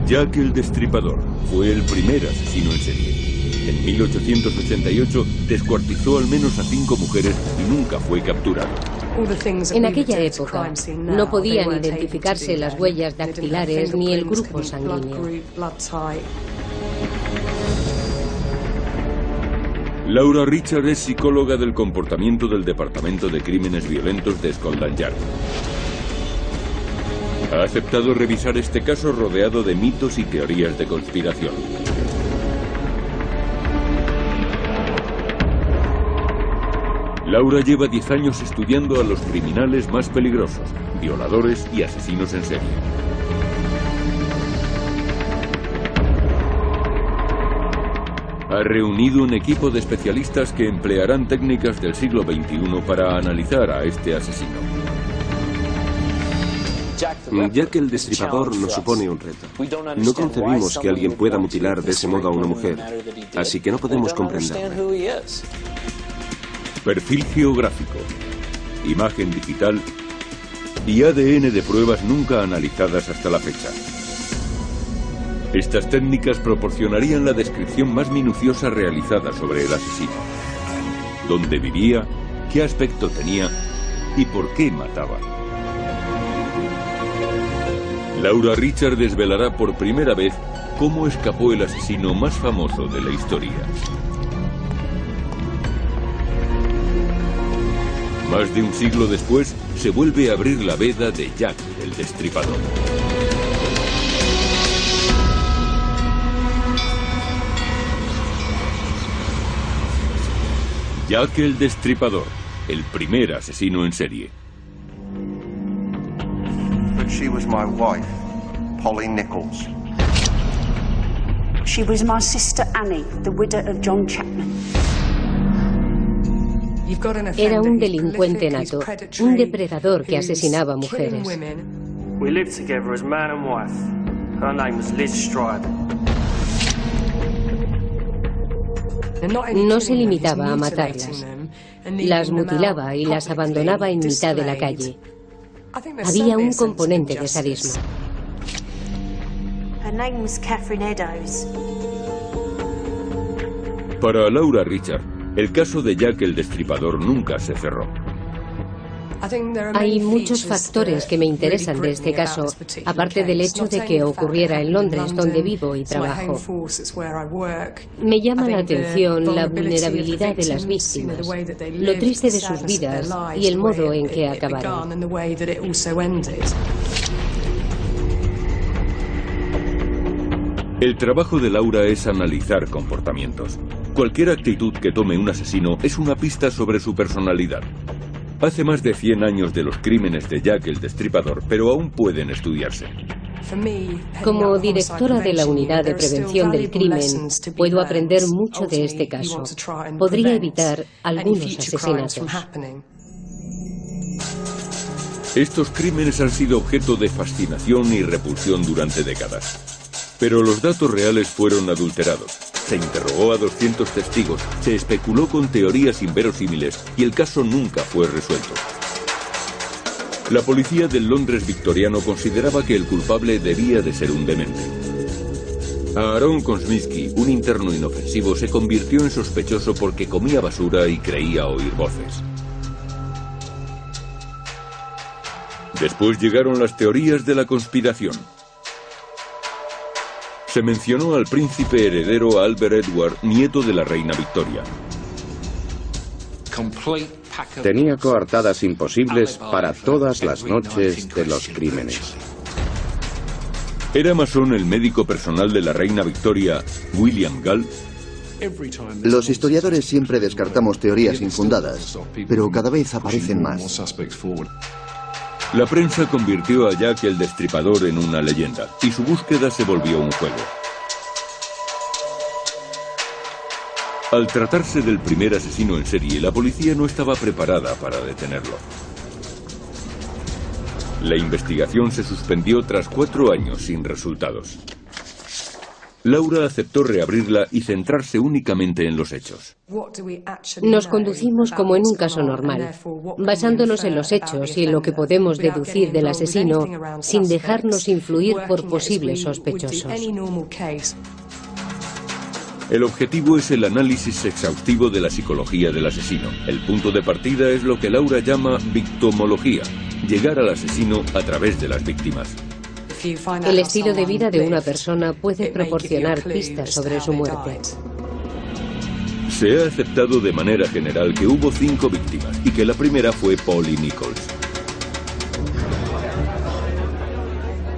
Jack el Destripador fue el primer asesino en serie. En 1888 descuartizó al menos a 5 mujeres y nunca fue capturado. En aquella época no podían identificarse las huellas dactilares ni el grupo sanguíneo. Laura Richard es psicóloga del comportamiento del Departamento de Crímenes Violentos de Scotland Yard. Ha aceptado revisar este caso rodeado de mitos y teorías de conspiración. Laura lleva 10 años estudiando a los criminales más peligrosos, violadores y asesinos en serie. Ha reunido un equipo de especialistas que emplearán técnicas del siglo XXI para analizar a este asesino. Jack el Destripador nos supone un reto. No concebimos que alguien pueda mutilar de ese modo a una mujer, así que no podemos comprenderlo. Perfil geográfico, imagen digital y ADN de pruebas nunca analizadas hasta la fecha. Estas técnicas proporcionarían la descripción más minuciosa realizada sobre el asesino. Dónde vivía, qué aspecto tenía y por qué mataba. Laura Richard desvelará por primera vez cómo escapó el asesino más famoso de la historia. Más de un siglo después, se vuelve a abrir la veda de Jack el Destripador. Jack el Destripador, el primer asesino en serie. But she was my wife, Polly Nichols. She was my sister Annie, the widow of John Chapman. Era un delincuente nato, un depredador que asesinaba mujeres. We lived together as man and wife. Her name was Liz Strider. No se limitaba a matarlas. Las mutilaba y las abandonaba en mitad de la calle. Había un componente de sadismo. Her name was Catherine Eddowes. Para Laura Richard, el caso de Jack el Destripador nunca se cerró. Hay muchos factores que me interesan de este caso, aparte del hecho de que ocurriera en Londres, donde vivo y trabajo. Me llama la atención la vulnerabilidad de las víctimas, lo triste de sus vidas y el modo en que acabaron. El trabajo de Laura es analizar comportamientos. Cualquier actitud que tome un asesino es una pista sobre su personalidad. Hace más de 100 años de los crímenes de Jack el Destripador, pero aún pueden estudiarse. Como directora de la Unidad de Prevención del Crimen, puedo aprender mucho de este caso. Podría evitar algunos asesinatos. Estos crímenes han sido objeto de fascinación y repulsión durante décadas. Pero los datos reales fueron adulterados. Se interrogó a 200 testigos, se especuló con teorías inverosímiles y el caso nunca fue resuelto. La policía del Londres victoriano consideraba que el culpable debía de ser un demente. Aaron Kosminski, un interno inofensivo, se convirtió en sospechoso porque comía basura y creía oír voces. Después llegaron las teorías de la conspiración. Se mencionó al príncipe heredero Albert Edward, nieto de la reina Victoria. Tenía coartadas imposibles para todas las noches de los crímenes. ¿Era masón el médico personal de la reina Victoria, William Gall? Los historiadores siempre descartamos teorías infundadas, pero cada vez aparecen más. La prensa convirtió a Jack el Destripador en una leyenda, y su búsqueda se volvió un juego. Al tratarse del primer asesino en serie, la policía no estaba preparada para detenerlo. La investigación se suspendió tras 4 años sin resultados. Laura aceptó reabrirla y centrarse únicamente en los hechos. Nos conducimos como en un caso normal, basándonos en los hechos y en lo que podemos deducir del asesino sin dejarnos influir por posibles sospechosos. El objetivo es el análisis exhaustivo de la psicología del asesino. El punto de partida es lo que Laura llama victimología, llegar al asesino a través de las víctimas. El estilo de vida de una persona puede proporcionar pistas sobre su muerte. Se ha aceptado de manera general que hubo 5 víctimas y que la primera fue Polly Nichols.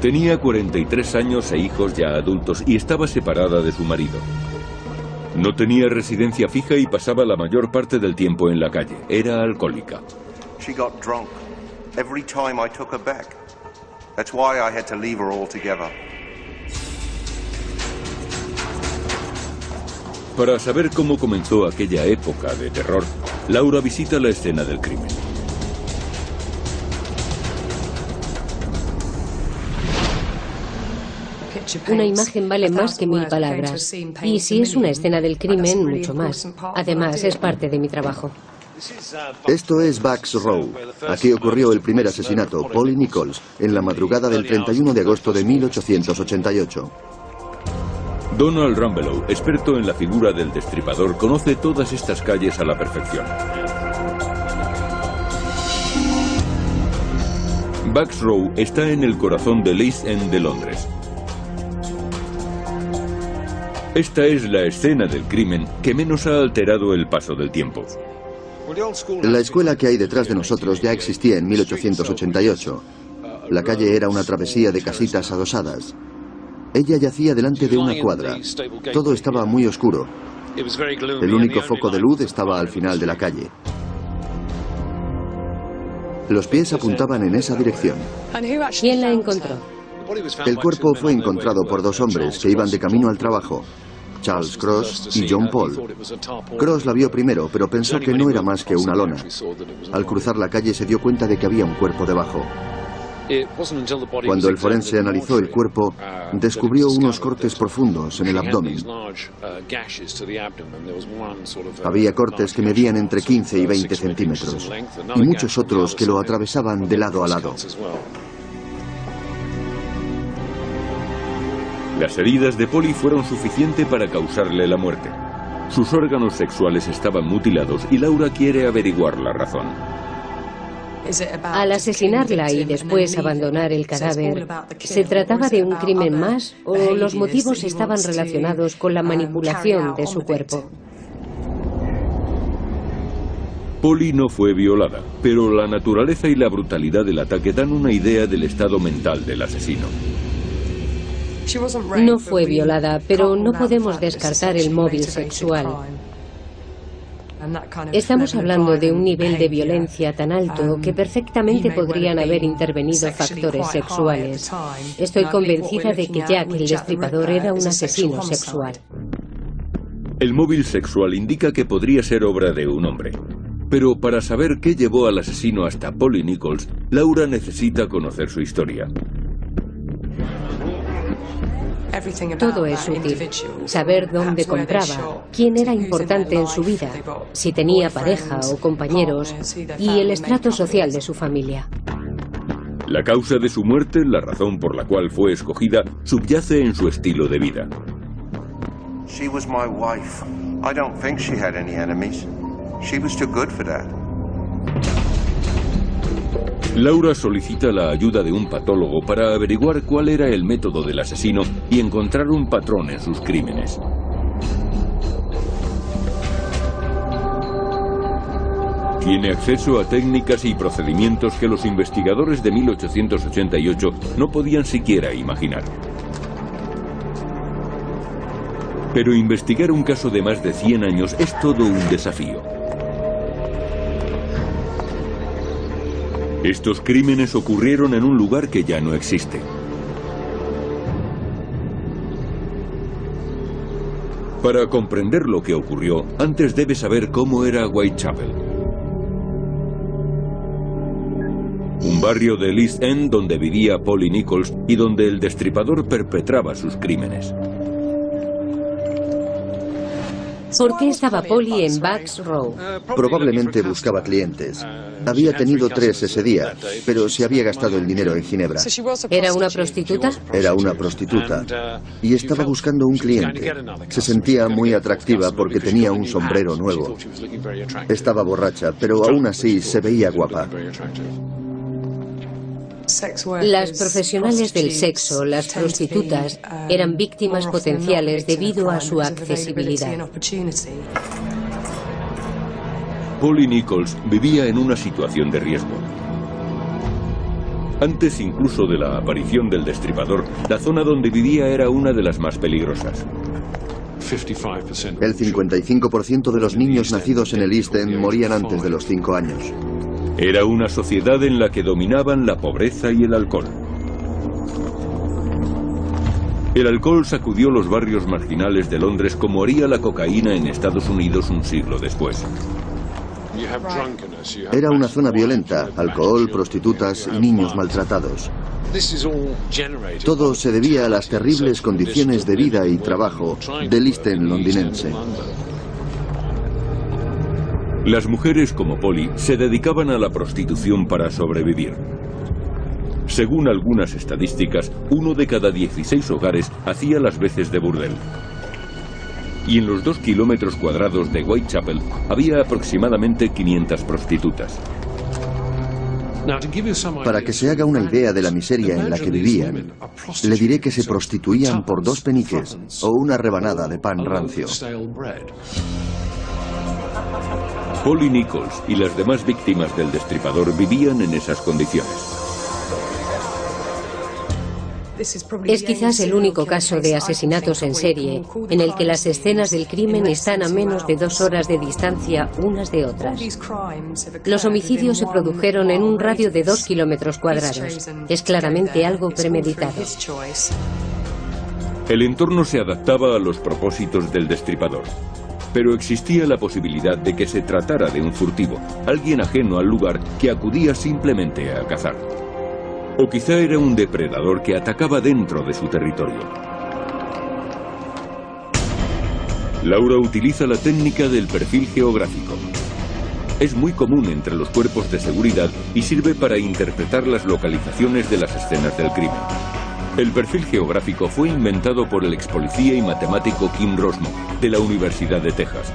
Tenía 43 años e hijos ya adultos y estaba separada de su marido. No tenía residencia fija y pasaba la mayor parte del tiempo en la calle. Era alcohólica. She got drunk every time I took her back. That's why I had to leave her altogether. Para saber cómo comenzó aquella época de terror, Laura visita la escena del crimen. Una imagen vale más que 1000 palabras. Y si es una escena del crimen, mucho más. Además, es parte de mi trabajo. Esto es Bucks Row. Aquí ocurrió el primer asesinato, Polly Nichols, en la madrugada del 31 de agosto de 1888. Donald Rumbelow, experto en la figura del destripador, conoce todas estas calles a la perfección. Bucks Row está en el corazón del East End de Londres. Esta es la escena del crimen que menos ha alterado el paso del tiempo. La escuela que hay detrás de nosotros ya existía en 1888. La calle era una travesía de casitas adosadas. Ella yacía delante de una cuadra. Todo estaba muy oscuro. El único foco de luz estaba al final de la calle. Los pies apuntaban en esa dirección. ¿Quién la encontró? El cuerpo fue encontrado por 2 hombres que iban de camino al trabajo, Charles Cross y John Paul. Cross la vio primero, pero pensó que no era más que una lona. Al cruzar la calle se dio cuenta de que había un cuerpo debajo. Cuando el forense analizó el cuerpo, descubrió unos cortes profundos en el abdomen. Había cortes que medían entre 15 y 20 centímetros, y muchos otros que lo atravesaban de lado a lado. Las heridas de Polly fueron suficientes para causarle la muerte. Sus órganos sexuales estaban mutilados y Laura quiere averiguar la razón. Al asesinarla y después abandonar el cadáver, ¿se trataba de un crimen más o los motivos estaban relacionados con la manipulación de su cuerpo? Polly no fue violada, pero la naturaleza y la brutalidad del ataque dan una idea del estado mental del asesino. No fue violada, pero no podemos descartar el móvil sexual. Estamos hablando de un nivel de violencia tan alto que perfectamente podrían haber intervenido factores sexuales. Estoy convencida de que Jack el Destripador era un asesino sexual. El móvil sexual indica que podría ser obra de un hombre. Pero para saber qué llevó al asesino hasta Polly Nichols, Laura necesita conocer su historia. Todo es útil. Saber dónde compraba, quién era importante en su vida, si tenía pareja o compañeros y el estrato social de su familia. La causa de su muerte, la razón por la cual fue escogida, subyace en su estilo de vida. She was my wife. I don't think she had any enemies. She was too good for that. Laura solicita la ayuda de un patólogo para averiguar cuál era el método del asesino y encontrar un patrón en sus crímenes. Tiene acceso a técnicas y procedimientos que los investigadores de 1888 no podían siquiera imaginar. Pero investigar un caso de más de 100 años es todo un desafío. Estos crímenes ocurrieron en un lugar que ya no existe. Para comprender lo que ocurrió, antes debe saber cómo era Whitechapel. Un barrio del East End donde vivía Polly Nichols y donde el destripador perpetraba sus crímenes. ¿Por qué estaba Polly en Bucks Row? Probablemente buscaba clientes. Había tenido 3 ese día, pero se había gastado el dinero en Ginebra. ¿Era una prostituta? Era una prostituta y estaba buscando un cliente. Se sentía muy atractiva porque tenía un sombrero nuevo. Estaba borracha, pero aún así se veía guapa. Las profesionales del sexo, las prostitutas, eran víctimas potenciales debido a su accesibilidad. Polly Nichols vivía en una situación de riesgo. Antes incluso de la aparición del destripador, la zona donde vivía era una de las más peligrosas. El 55% de los niños nacidos en el East End morían antes de los 5 años. Era una sociedad en la que dominaban la pobreza y el alcohol. El alcohol sacudió los barrios marginales de Londres como haría la cocaína en Estados Unidos un siglo después. Era una zona violenta, alcohol, prostitutas y niños maltratados. Todo se debía a las terribles condiciones de vida y trabajo del East End londinense. Las mujeres como Polly se dedicaban a la prostitución para sobrevivir. Según algunas estadísticas, 1 de cada 16 hogares hacía las veces de burdel. Y en los 2 kilómetros cuadrados de Whitechapel había aproximadamente 500 prostitutas. Para que se haga una idea de la miseria en la que vivían, le diré que se prostituían por 2 peniques o una rebanada de pan rancio. Polly Nichols y las demás víctimas del destripador vivían en esas condiciones. Es quizás el único caso de asesinatos en serie en el que las escenas del crimen están a menos de 2 horas de distancia unas de otras. Los homicidios se produjeron en un radio de 2 kilómetros cuadrados. Es claramente algo premeditado. El entorno se adaptaba a los propósitos del destripador, pero existía la posibilidad de que se tratara de un furtivo, alguien ajeno al lugar que acudía simplemente a cazar. O quizá era un depredador que atacaba dentro de su territorio. Laura utiliza la técnica del perfil geográfico. Es muy común entre los cuerpos de seguridad y sirve para interpretar las localizaciones de las escenas del crimen. El perfil geográfico fue inventado por el ex policía y matemático Kim Rosmo, de la Universidad de Texas.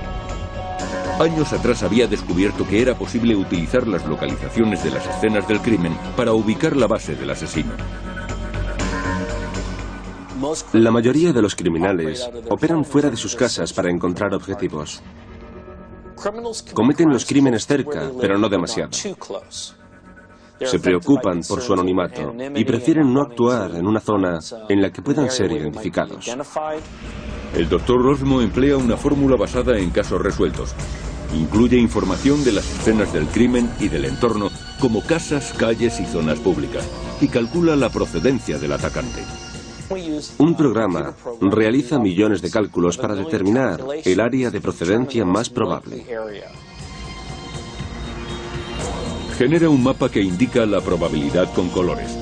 Años atrás había descubierto que era posible utilizar las localizaciones de las escenas del crimen para ubicar la base del asesino. La mayoría de los criminales operan fuera de sus casas para encontrar objetivos. Cometen los crímenes cerca, pero no demasiado. Se preocupan por su anonimato y prefieren no actuar en una zona en la que puedan ser identificados. El Dr. Rosmo emplea una fórmula basada en casos resueltos. Incluye información de las escenas del crimen y del entorno, como casas, calles y zonas públicas, y calcula la procedencia del atacante. Un programa realiza millones de cálculos para determinar el área de procedencia más probable. Genera un mapa que indica la probabilidad con colores.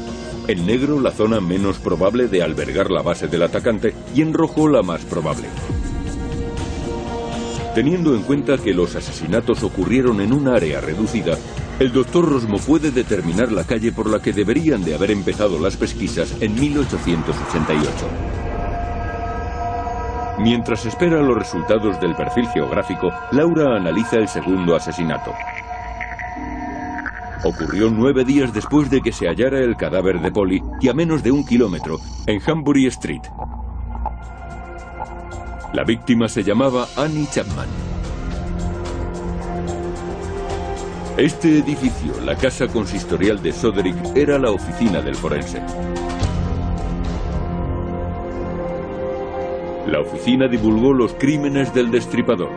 En negro, la zona menos probable de albergar la base del atacante, y en rojo, la más probable. Teniendo en cuenta que los asesinatos ocurrieron en un área reducida, el Dr. Rosmo puede determinar la calle por la que deberían de haber empezado las pesquisas en 1888. Mientras espera los resultados del perfil geográfico, Laura analiza el segundo asesinato. Ocurrió 9 días después de que se hallara el cadáver de Polly y a menos de 1 kilómetro, en Hanbury Street. La víctima se llamaba Annie Chapman. Este edificio, la casa consistorial de Soderick, era la oficina del forense. La oficina divulgó los crímenes del destripador.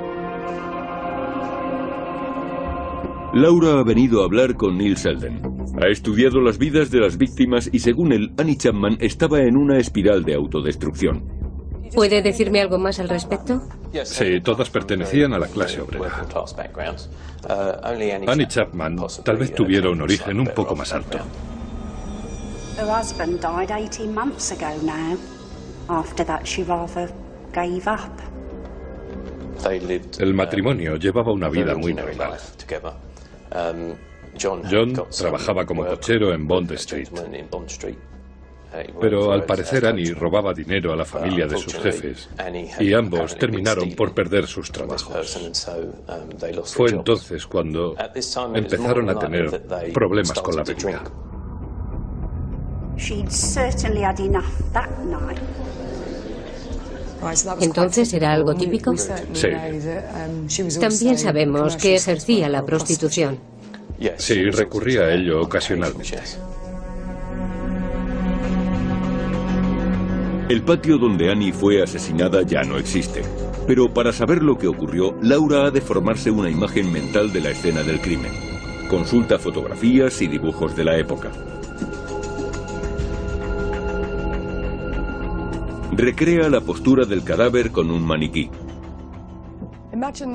Laura ha venido a hablar con Neil Selden. Ha estudiado las vidas de las víctimas y según él, Annie Chapman estaba en una espiral de autodestrucción. ¿Puede decirme algo más al respecto? Sí, todas pertenecían a la clase obrera. Annie Chapman tal vez tuviera un origen un poco más alto. Her husband died 18 months ago now. After that, she rather gave up. El matrimonio llevaba una vida muy normal. John trabajaba como cochero en Bond Street. Pero al parecer Annie robaba dinero a la familia de sus jefes y ambos terminaron por perder sus trabajos. Fue entonces cuando empezaron a tener problemas con la bebida. ¿Entonces era algo típico? Sí. También sabemos que ejercía la prostitución. Sí, recurría a ello ocasionalmente. El patio donde Annie fue asesinada ya no existe. Pero para saber lo que ocurrió, Laura ha de formarse una imagen mental de la escena del crimen. Consulta fotografías y dibujos de la época. Recrea la postura del cadáver con un maniquí.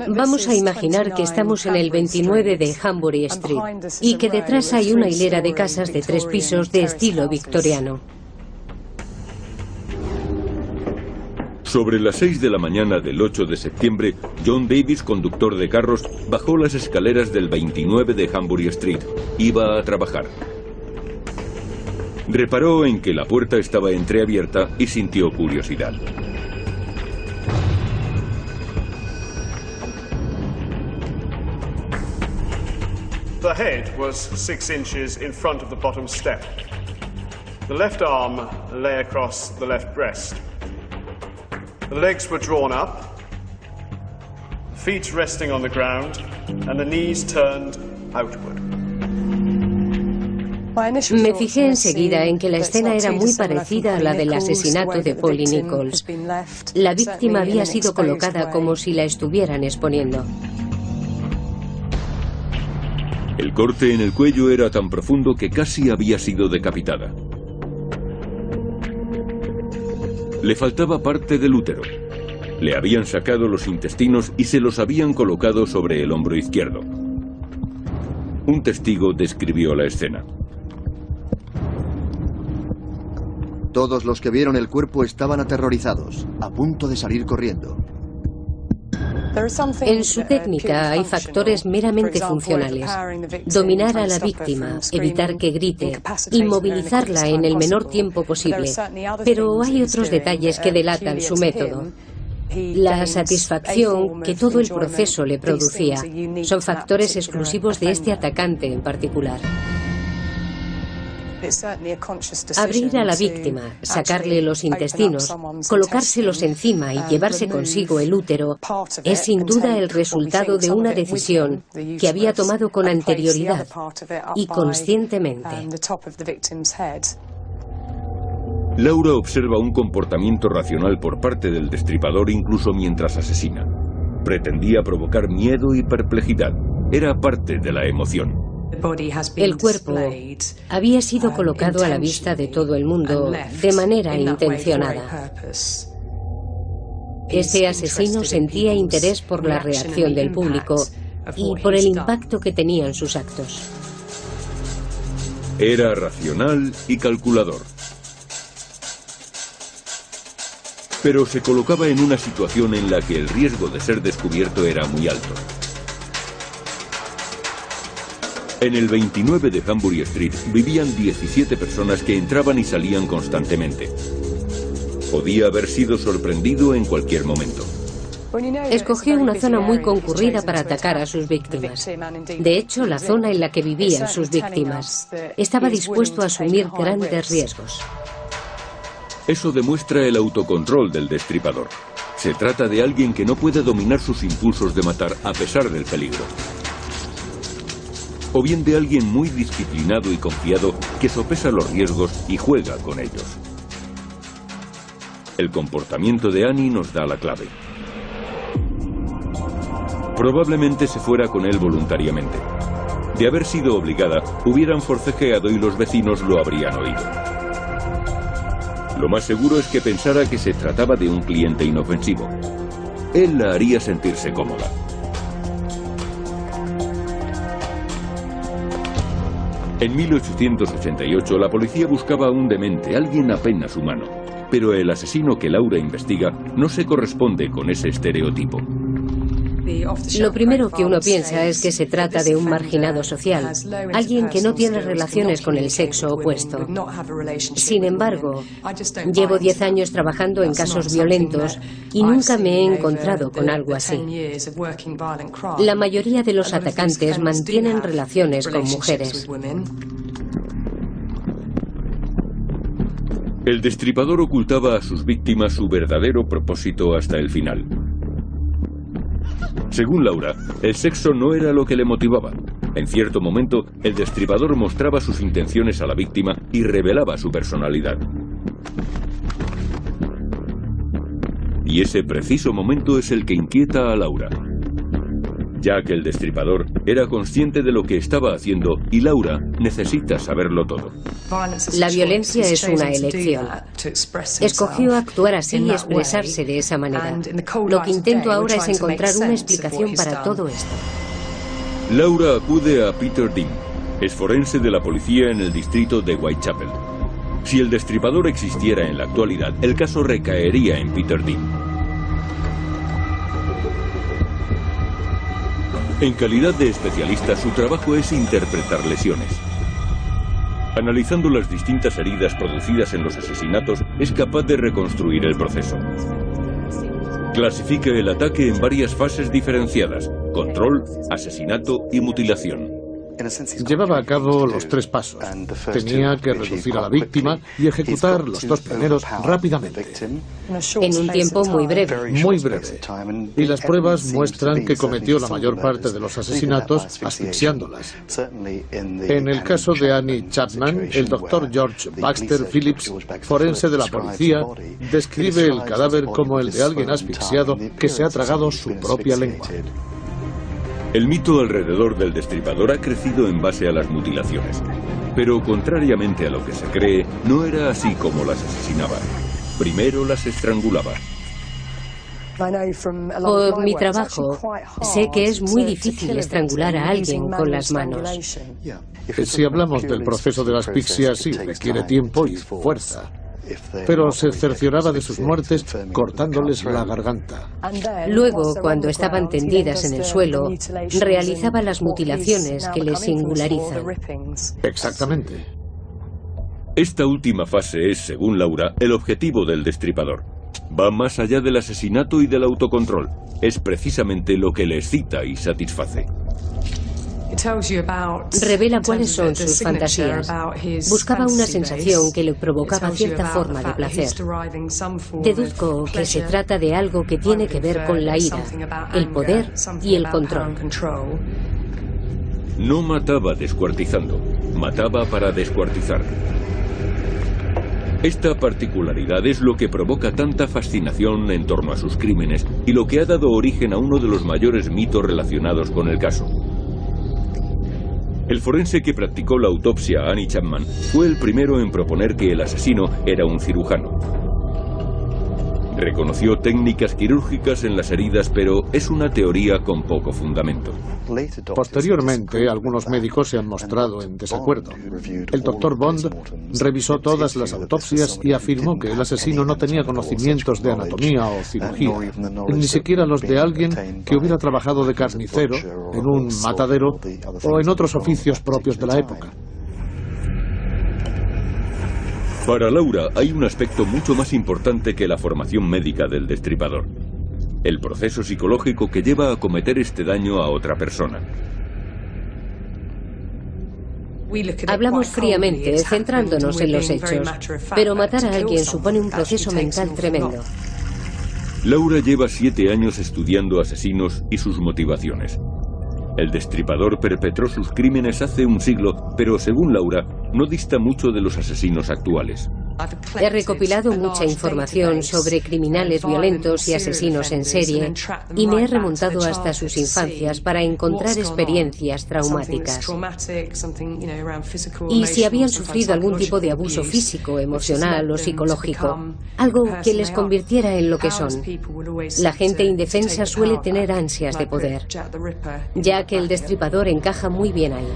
Vamos a imaginar que estamos en el 29 de Hambury Street y que detrás hay una hilera de casas de 3 pisos de estilo victoriano. Sobre las 6 de la mañana del 8 de septiembre, John Davis, conductor de carros, bajó las escaleras del 29 de Hambury Street. Iba a trabajar. Reparó en que la puerta estaba entreabierta y sintió curiosidad. The head was 6 inches in front of the bottom step. The left arm lay across the left breast. The legs were drawn up, feet resting on the ground, and the knees turned outward. Me fijé enseguida en que la escena era muy parecida a la del asesinato de Polly Nichols. La víctima había sido colocada como si la estuvieran exponiendo. El corte en el cuello era tan profundo que casi había sido decapitada. Le faltaba parte del útero. Le habían sacado los intestinos y se los habían colocado sobre el hombro izquierdo. Un testigo describió la escena. Todos los que vieron el cuerpo estaban aterrorizados, a punto de salir corriendo. En su técnica hay factores meramente funcionales. Dominar a la víctima, evitar que grite, inmovilizarla en el menor tiempo posible. Pero hay otros detalles que delatan su método. La satisfacción que todo el proceso le producía son factores exclusivos de este atacante en particular. Abrir a la víctima, sacarle los intestinos, colocárselos encima y llevarse consigo el útero es sin duda el resultado de una decisión que había tomado con anterioridad y conscientemente. Laura observa un comportamiento racional por parte del destripador incluso mientras asesina. Pretendía provocar miedo y perplejidad. Era parte de la emoción. El cuerpo había sido colocado a la vista de todo el mundo de manera intencionada. Ese asesino sentía interés por la reacción del público y por el impacto que tenían sus actos. Era racional y calculador. Pero se colocaba en una situación en la que el riesgo de ser descubierto era muy alto. En el 29 de Hambury Street vivían 17 personas que entraban y salían constantemente. Podía haber sido sorprendido en cualquier momento. Escogió una zona muy concurrida para atacar a sus víctimas. De hecho, la zona en la que vivían sus víctimas. Estaba dispuesto a asumir grandes riesgos. Eso demuestra el autocontrol del destripador. Se trata de alguien que no puede dominar sus impulsos de matar a pesar del peligro. O bien de alguien muy disciplinado y confiado que sopesa los riesgos y juega con ellos. El comportamiento de Annie nos da la clave. Probablemente se fuera con él voluntariamente. De haber sido obligada, hubieran forcejeado y los vecinos lo habrían oído. Lo más seguro es que pensara que se trataba de un cliente inofensivo. Él la haría sentirse cómoda. En 1888 la policía buscaba a un demente, alguien apenas humano. Pero el asesino que Laura investiga no se corresponde con ese estereotipo. Lo primero que uno piensa es que se trata de un marginado social, alguien que no tiene relaciones con el sexo opuesto. Sin embargo, llevo 10 años trabajando en casos violentos y nunca me he encontrado con algo así. La mayoría de los atacantes mantienen relaciones con mujeres. El destripador ocultaba a sus víctimas su verdadero propósito hasta el final. Según Laura, el sexo no era lo que le motivaba. En cierto momento, el destripador mostraba sus intenciones a la víctima y revelaba su personalidad. Y ese preciso momento es el que inquieta a Laura, ya que el destripador era consciente de lo que estaba haciendo y Laura necesita saberlo todo. La violencia es una elección. Escogió actuar así y expresarse de esa manera. Lo que intento ahora es encontrar una explicación para todo esto. Laura acude a Peter Dean. Es forense de la policía en el distrito de Whitechapel. Si el destripador existiera en la actualidad, el caso recaería en Peter Dean. En calidad de especialista, su trabajo es interpretar lesiones. Analizando las distintas heridas producidas en los asesinatos, es capaz de reconstruir el proceso. Clasifica el ataque en varias fases diferenciadas: control, asesinato y mutilación. Llevaba a cabo los 3 pasos. Tenía que reducir a la víctima y ejecutar los 2 primeros rápidamente. En un tiempo muy breve. Muy breve. Y las pruebas muestran que cometió la mayor parte de los asesinatos asfixiándolas. En el caso de Annie Chapman, el doctor George Baxter Phillips, forense de la policía, describe el cadáver como el de alguien asfixiado que se ha tragado su propia lengua. El mito alrededor del destripador ha crecido en base a las mutilaciones. Pero contrariamente a lo que se cree, no era así como las asesinaba. Primero las estrangulaba. Por mi trabajo, sé que es muy difícil estrangular a alguien con las manos. Si hablamos del proceso de la asfixia, sí, requiere tiempo y fuerza. Pero se cercioraba de sus muertes cortándoles la garganta. Luego, cuando estaban tendidas en el suelo, realizaba las mutilaciones que les singularizan. Exactamente. Esta última fase es, según Laura, el objetivo del destripador. Va más allá del asesinato y del autocontrol. Es precisamente lo que le excita y satisface. Revela cuáles son sus fantasías. Buscaba una sensación que le provocaba cierta forma de placer. Deduzco que se trata de algo que tiene que ver con la ira, el poder y el control. No mataba descuartizando, mataba para descuartizar. Esta particularidad es lo que provoca tanta fascinación en torno a sus crímenes y lo que ha dado origen a uno de los mayores mitos relacionados con el caso. El forense que practicó la autopsia a Annie Chapman fue el primero en proponer que el asesino era un cirujano. Reconoció técnicas quirúrgicas en las heridas, pero es una teoría con poco fundamento. Posteriormente, algunos médicos se han mostrado en desacuerdo. El doctor Bond revisó todas las autopsias y afirmó que el asesino no tenía conocimientos de anatomía o cirugía, ni siquiera los de alguien que hubiera trabajado de carnicero en un matadero o en otros oficios propios de la época. Para Laura hay un aspecto mucho más importante que la formación médica del destripador: el proceso psicológico que lleva a cometer este daño a otra persona. Hablamos fríamente, centrándonos en los hechos, pero matar a alguien supone un proceso mental tremendo. Laura lleva 7 años estudiando asesinos y sus motivaciones. El destripador perpetró sus crímenes hace un siglo, pero según Laura, no dista mucho de los asesinos actuales. He recopilado mucha información sobre criminales violentos y asesinos en serie y me he remontado hasta sus infancias para encontrar experiencias traumáticas. Y si habían sufrido algún tipo de abuso físico, emocional o psicológico, algo que les convirtiera en lo que son. La gente indefensa suele tener ansias de poder, ya que el destripador encaja muy bien ahí.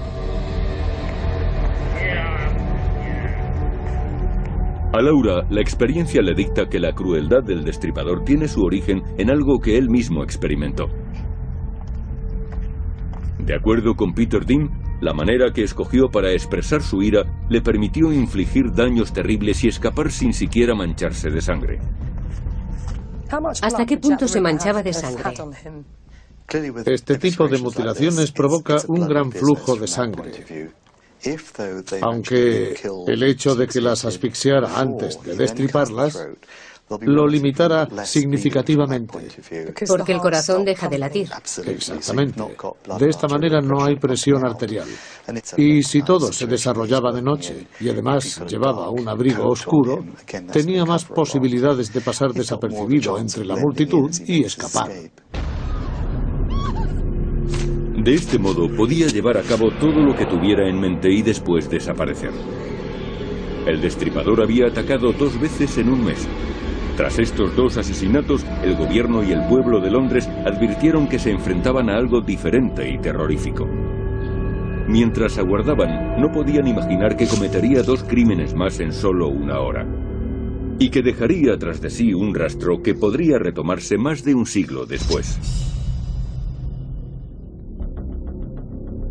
A Laura, la experiencia le dicta que la crueldad del destripador tiene su origen en algo que él mismo experimentó. De acuerdo con Peter Dean, la manera que escogió para expresar su ira le permitió infligir daños terribles y escapar sin siquiera mancharse de sangre. ¿Hasta qué punto se manchaba de sangre? Este tipo de mutilaciones provoca un gran flujo de sangre. Aunque el hecho de que las asfixiara antes de destriparlas lo limitara significativamente. Porque el corazón deja de latir. Exactamente. De esta manera no hay presión arterial. Y si todo se desarrollaba de noche y además llevaba un abrigo oscuro, tenía más posibilidades de pasar desapercibido entre la multitud y escapar. De este modo podía llevar a cabo todo lo que tuviera en mente y después desaparecer. El destripador había atacado 2 veces en un mes. Tras estos 2 asesinatos, el gobierno y el pueblo de Londres advirtieron que se enfrentaban a algo diferente y terrorífico. Mientras aguardaban, no podían imaginar que cometería 2 crímenes más en solo 1 hora. Y que dejaría tras de sí un rastro que podría retomarse más de un siglo después.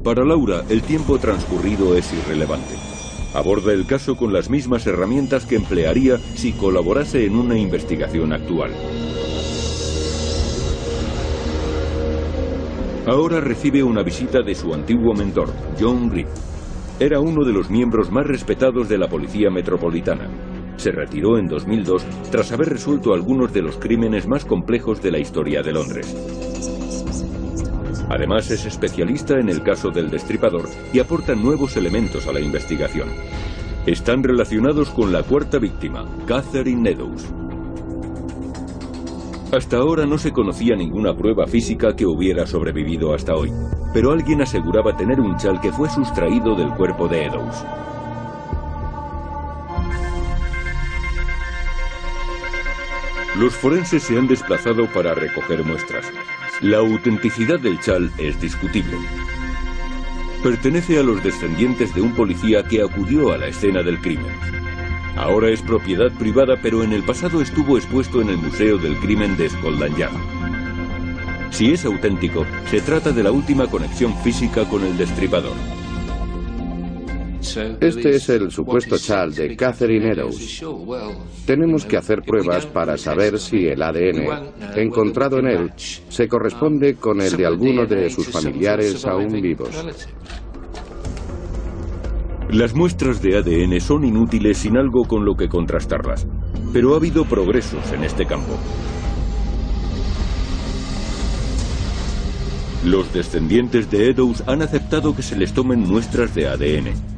Para Laura, el tiempo transcurrido es irrelevante. Aborda el caso con las mismas herramientas que emplearía si colaborase en una investigación actual. Ahora recibe una visita de su antiguo mentor, John Griff. Era uno de los miembros más respetados de la Policía Metropolitana. Se retiró en 2002 tras haber resuelto algunos de los crímenes más complejos de la historia de Londres. Además, es especialista en el caso del destripador y aporta nuevos elementos a la investigación. Están relacionados con la 4ª víctima, Catherine Eddowes. Hasta ahora no se conocía ninguna prueba física que hubiera sobrevivido hasta hoy, pero alguien aseguraba tener un chal que fue sustraído del cuerpo de Eddowes. Los forenses se han desplazado para recoger muestras. La autenticidad del chal es discutible. Pertenece a los descendientes de un policía que acudió a la escena del crimen. Ahora es propiedad privada, pero en el pasado estuvo expuesto en el Museo del Crimen de Scotland Yard. Si es auténtico, se trata de la última conexión física con el destripador. Este es el supuesto chal de Catherine Eddowes. Tenemos que hacer pruebas para saber si el ADN encontrado en él se corresponde con el de alguno de sus familiares aún vivos. Las muestras de ADN son inútiles sin algo con lo que contrastarlas, pero ha habido progresos en este campo. Los descendientes de Eddowes han aceptado que se les tomen muestras de ADN.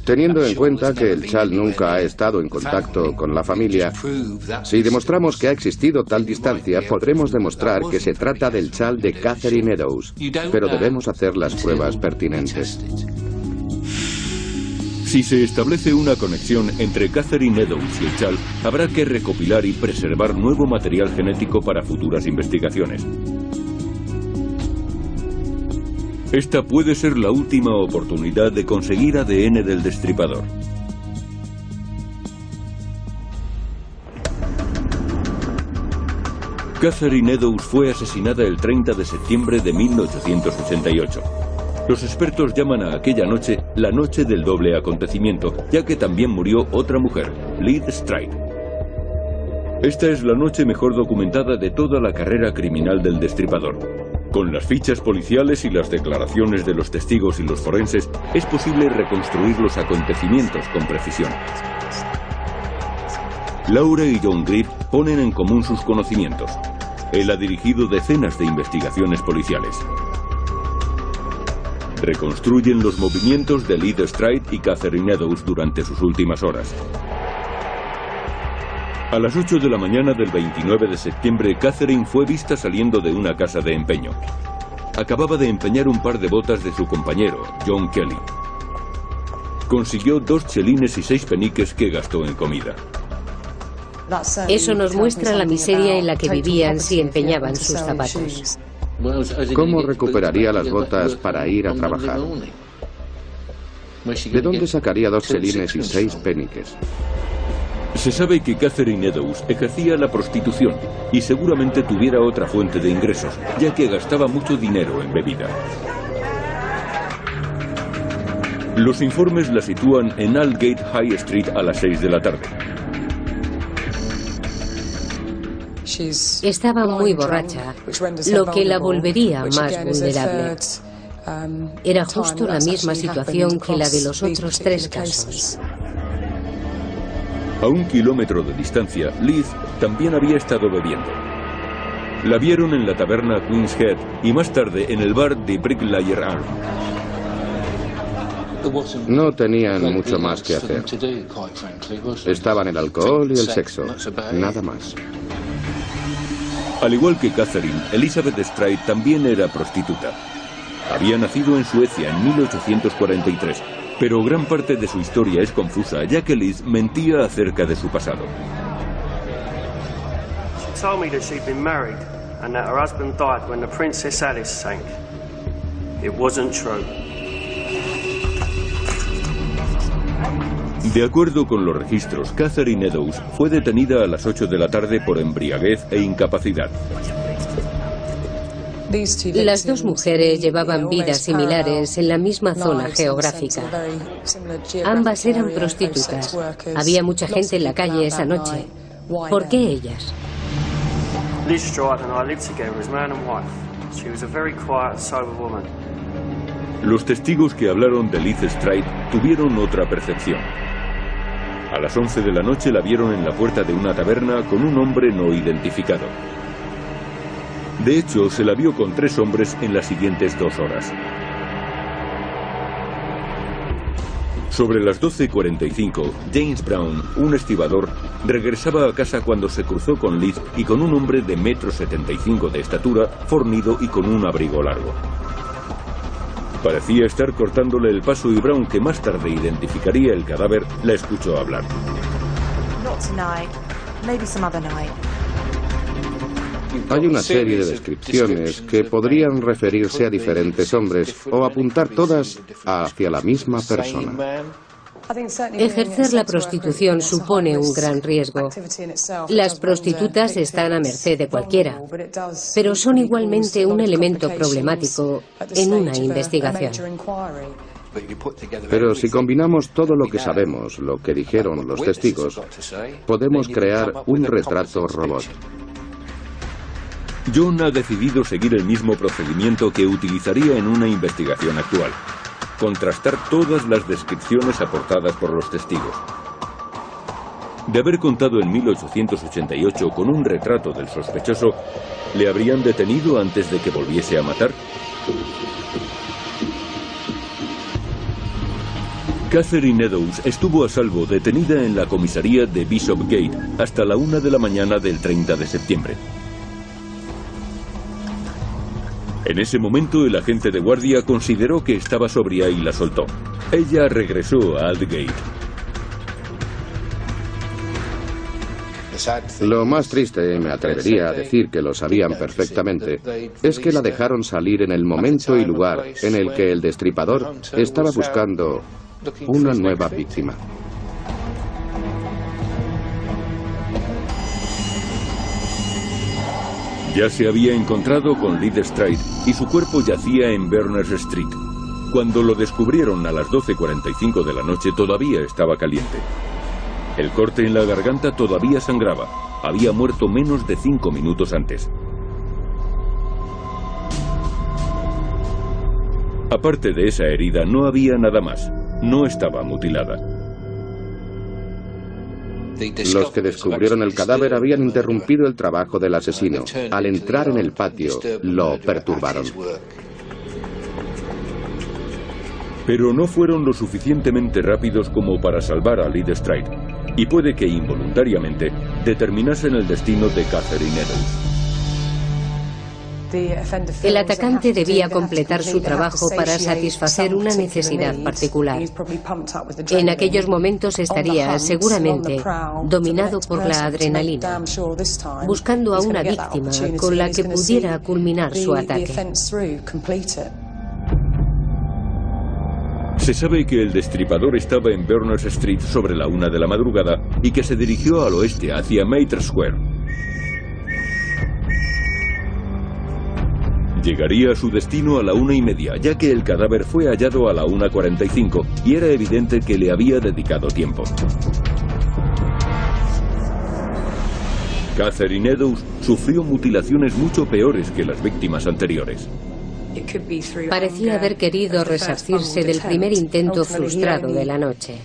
Teniendo en cuenta que el chal nunca ha estado en contacto con la familia, si demostramos que ha existido tal distancia, podremos demostrar que se trata del chal de Catherine Eddowes, pero debemos hacer las pruebas pertinentes. Si se establece una conexión entre Catherine Eddowes y el chal, habrá que recopilar y preservar nuevo material genético para futuras investigaciones. Esta puede ser la última oportunidad de conseguir ADN del destripador. Catherine Eddowes fue asesinada el 30 de septiembre de 1888. Los expertos llaman a aquella noche la noche del doble acontecimiento, ya que también murió otra mujer, Liz Stride. Esta es la noche mejor documentada de toda la carrera criminal del destripador. Con las fichas policiales y las declaraciones de los testigos y los forenses, es posible reconstruir los acontecimientos con precisión. Laura y John Griff ponen en común sus conocimientos. Él ha dirigido decenas de investigaciones policiales. Reconstruyen los movimientos de Liz Stride y Catherine Eddowes durante sus últimas horas. A las 8 de la mañana del 29 de septiembre, Catherine fue vista saliendo de una casa de empeño. Acababa de empeñar un par de botas de su compañero, John Kelly. Consiguió 2 chelines y 6 peniques que gastó en comida. Eso nos muestra la miseria en la que vivían si empeñaban sus zapatos. ¿Cómo recuperaría las botas para ir a trabajar? ¿De dónde sacaría 2 chelines y 6 peniques? Se sabe que Catherine Eddowes ejercía la prostitución y seguramente tuviera otra fuente de ingresos, ya que gastaba mucho dinero en bebida. Los informes la sitúan en Aldgate High Street a las 6 de la tarde. Estaba muy borracha, lo que la volvería más vulnerable. Era justo la misma situación que la de los otros 3 casos. A 1 kilómetro de distancia, Liz también había estado bebiendo. La vieron en la taberna Queen's Head y más tarde en el bar de Bricklayer Arm. No tenían mucho más que hacer. Estaban el alcohol y el sexo, nada más. Al igual que Catherine, Elizabeth Stride también era prostituta. Había nacido en Suecia en 1843, pero gran parte de su historia es confusa, ya que Liz mentía acerca de su pasado. She told me that she'd been married and that her husband died when the Princess Alice sank. It wasn't true. De acuerdo con los registros, Catherine Eddowes fue detenida a las 8 de la tarde por embriaguez e incapacidad. Las 2 mujeres llevaban vidas similares en la misma zona geográfica. Ambas eran prostitutas. Había mucha gente en la calle esa noche. ¿Por qué ellas? Liz Stride and I lived together as man and wife. She was a very quiet, sober woman. Los testigos que hablaron de Liz Stride tuvieron otra percepción. A las 11 de la noche la vieron en la puerta de una taberna con un hombre no identificado. De hecho, se la vio con 3 hombres en las siguientes 2 horas. Sobre las 12:45, James Brown, un estibador, regresaba a casa cuando se cruzó con Liz y con un hombre de 1,75 m de estatura, fornido y con un abrigo largo. Parecía estar cortándole el paso y Brown, que más tarde identificaría el cadáver, la escuchó hablar. Hay una serie de descripciones que podrían referirse a diferentes hombres o apuntar todas hacia la misma persona. Ejercer la prostitución supone un gran riesgo. Las prostitutas están a merced de cualquiera, pero son igualmente un elemento problemático en una investigación. Pero si combinamos todo lo que sabemos, lo que dijeron los testigos, podemos crear un retrato robot. John ha decidido seguir el mismo procedimiento que utilizaría en una investigación actual: contrastar todas las descripciones aportadas por los testigos. De haber contado en 1888 con un retrato del sospechoso, ¿le habrían detenido antes de que volviese a matar? Catherine Eddowes estuvo a salvo, detenida en la comisaría de Bishopgate hasta la 1 de la mañana del 30 de septiembre. En ese momento, el agente de guardia consideró que estaba sobria y la soltó. Ella regresó a Aldgate. Lo más triste, me atrevería a decir que lo sabían perfectamente, es que la dejaron salir en el momento y lugar en el que el destripador estaba buscando una nueva víctima. Ya se había encontrado con Liz Stride y su cuerpo yacía en Berners Street. Cuando lo descubrieron a las 12:45 de la noche, todavía estaba caliente. El corte en la garganta todavía sangraba. Había muerto menos de 5 minutos antes. Aparte de esa herida, no había nada más. No estaba mutilada. Los que descubrieron el cadáver habían interrumpido el trabajo del asesino. Al entrar en el patio, lo perturbaron. Pero no fueron lo suficientemente rápidos como para salvar a Liz Stride, y puede que involuntariamente determinasen el destino de Catherine Eddowes. El atacante debía completar su trabajo para satisfacer una necesidad particular. En aquellos momentos estaría, seguramente, dominado por la adrenalina, buscando a una víctima con la que pudiera culminar su ataque. Se sabe que el destripador estaba en Berners Street sobre la 1 de la madrugada y que se dirigió al oeste hacia Mitre Square. Llegaría a su destino a la 1:30, ya que el cadáver fue hallado a la 1:45 y era evidente que le había dedicado tiempo. Catherine Eddowes sufrió mutilaciones mucho peores que las víctimas anteriores. Parecía haber querido resarcirse del primer intento frustrado de la noche.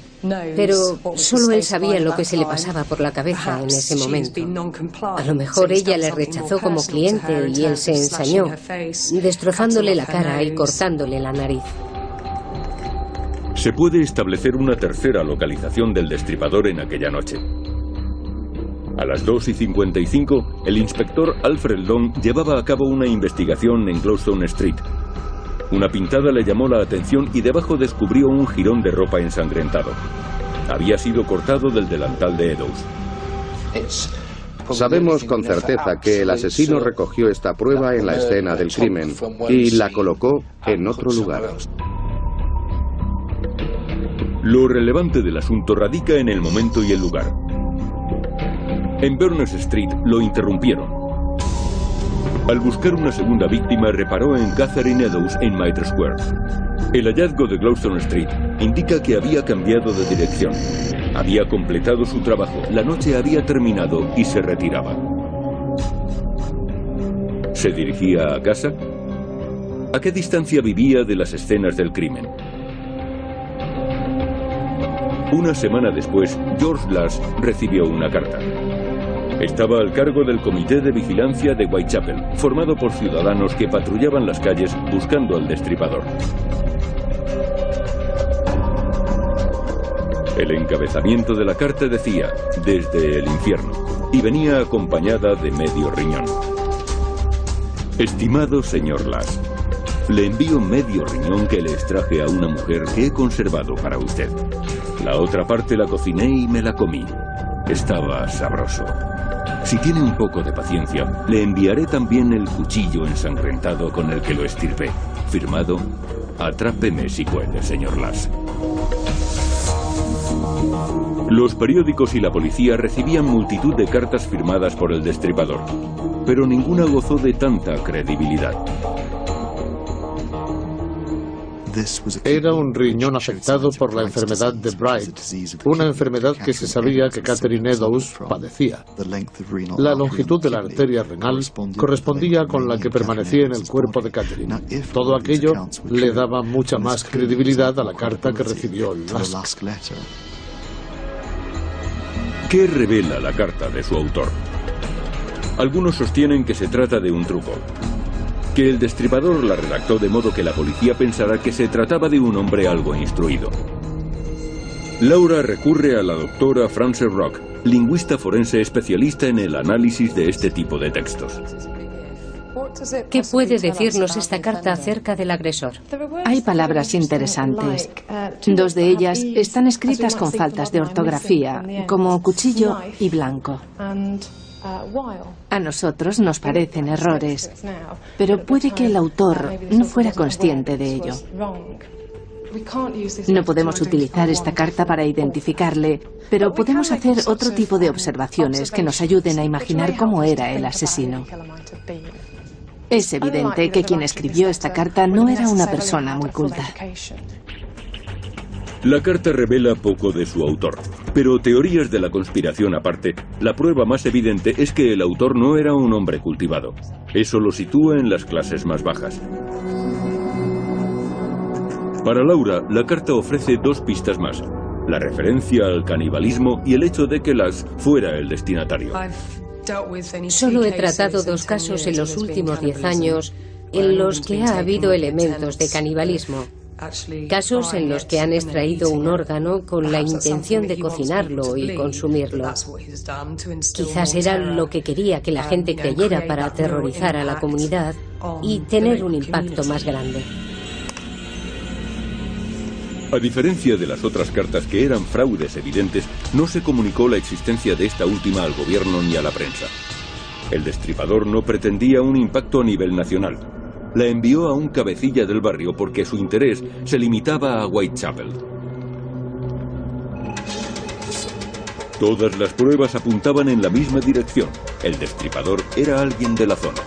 Pero solo él sabía lo que se le pasaba por la cabeza en ese momento. A lo mejor ella le rechazó como cliente y él se ensañó, destrozándole la cara y cortándole la nariz. Se puede establecer una tercera localización del destripador en aquella noche. A las 2:55, el inspector Alfred Long llevaba a cabo una investigación en Gloucester Street. Una pintada le llamó la atención y debajo descubrió un jirón de ropa ensangrentado. Había sido cortado del delantal de Eddowes. Sabemos con certeza que el asesino recogió esta prueba en la escena del crimen y la colocó en otro lugar. Lo relevante del asunto radica en el momento y el lugar. En Berners Street lo interrumpieron. Al buscar una segunda víctima, reparó en Catherine Eddowes en Mitre Square. El hallazgo de Gloucester Street indica que había cambiado de dirección. Había completado su trabajo, la noche había terminado y se retiraba. ¿Se dirigía a casa? ¿A qué distancia vivía de las escenas del crimen? Una semana después, George Lass recibió una carta. Estaba al cargo del Comité de Vigilancia de Whitechapel, formado por ciudadanos que patrullaban las calles buscando al destripador. El encabezamiento de la carta decía, desde el infierno, y venía acompañada de medio riñón. Estimado señor Lass, le envío medio riñón que le extraje a una mujer que he conservado para usted. La otra parte la cociné y me la comí. Estaba sabroso. Si tiene un poco de paciencia, le enviaré también el cuchillo ensangrentado con el que lo estirpé. Firmado, Atrápeme si puede, señor Lass. Los periódicos y la policía recibían multitud de cartas firmadas por el destripador, pero ninguna gozó de tanta credibilidad. Era un riñón afectado por la enfermedad de Bright, una enfermedad que se sabía que Catherine Eddowes padecía. La longitud de la arteria renal correspondía con la que permanecía en el cuerpo de Catherine. Todo aquello le daba mucha más credibilidad a la carta que recibió Lask. ¿Qué revela la carta de su autor? Algunos sostienen que se trata de un truco, que el destripador la redactó de modo que la policía pensara que se trataba de un hombre algo instruido. Laura recurre a la doctora Frances Rock, lingüista forense especialista en el análisis de este tipo de textos. ¿Qué puede decirnos esta carta acerca del agresor? Hay palabras interesantes. Dos de ellas están escritas con faltas de ortografía, como cuchillo y blanco. A nosotros nos parecen errores, pero puede que el autor no fuera consciente de ello. No podemos utilizar esta carta para identificarle, pero podemos hacer otro tipo de observaciones que nos ayuden a imaginar cómo era el asesino. Es evidente que quien escribió esta carta no era una persona muy culta. La carta revela poco de su autor, pero teorías de la conspiración aparte, la prueba más evidente es que el autor no era un hombre cultivado. Eso lo sitúa en las clases más bajas. Para Laura, la carta ofrece dos pistas más: la referencia al canibalismo y el hecho de que Lass fuera el destinatario. Solo he tratado dos casos en los últimos 10 años en los que ha habido elementos de canibalismo. Casos en los que han extraído un órgano con la intención de cocinarlo y consumirlo. Quizás era lo que quería que la gente creyera para aterrorizar a la comunidad y tener un impacto más grande. A diferencia de las otras cartas que eran fraudes evidentes, no se comunicó la existencia de esta última al gobierno ni a la prensa. El destripador no pretendía un impacto a nivel nacional. la envió a un cabecilla del barrio porque su interés se limitaba a Whitechapel. Todas las pruebas apuntaban en la misma dirección. El destripador era alguien de la zona.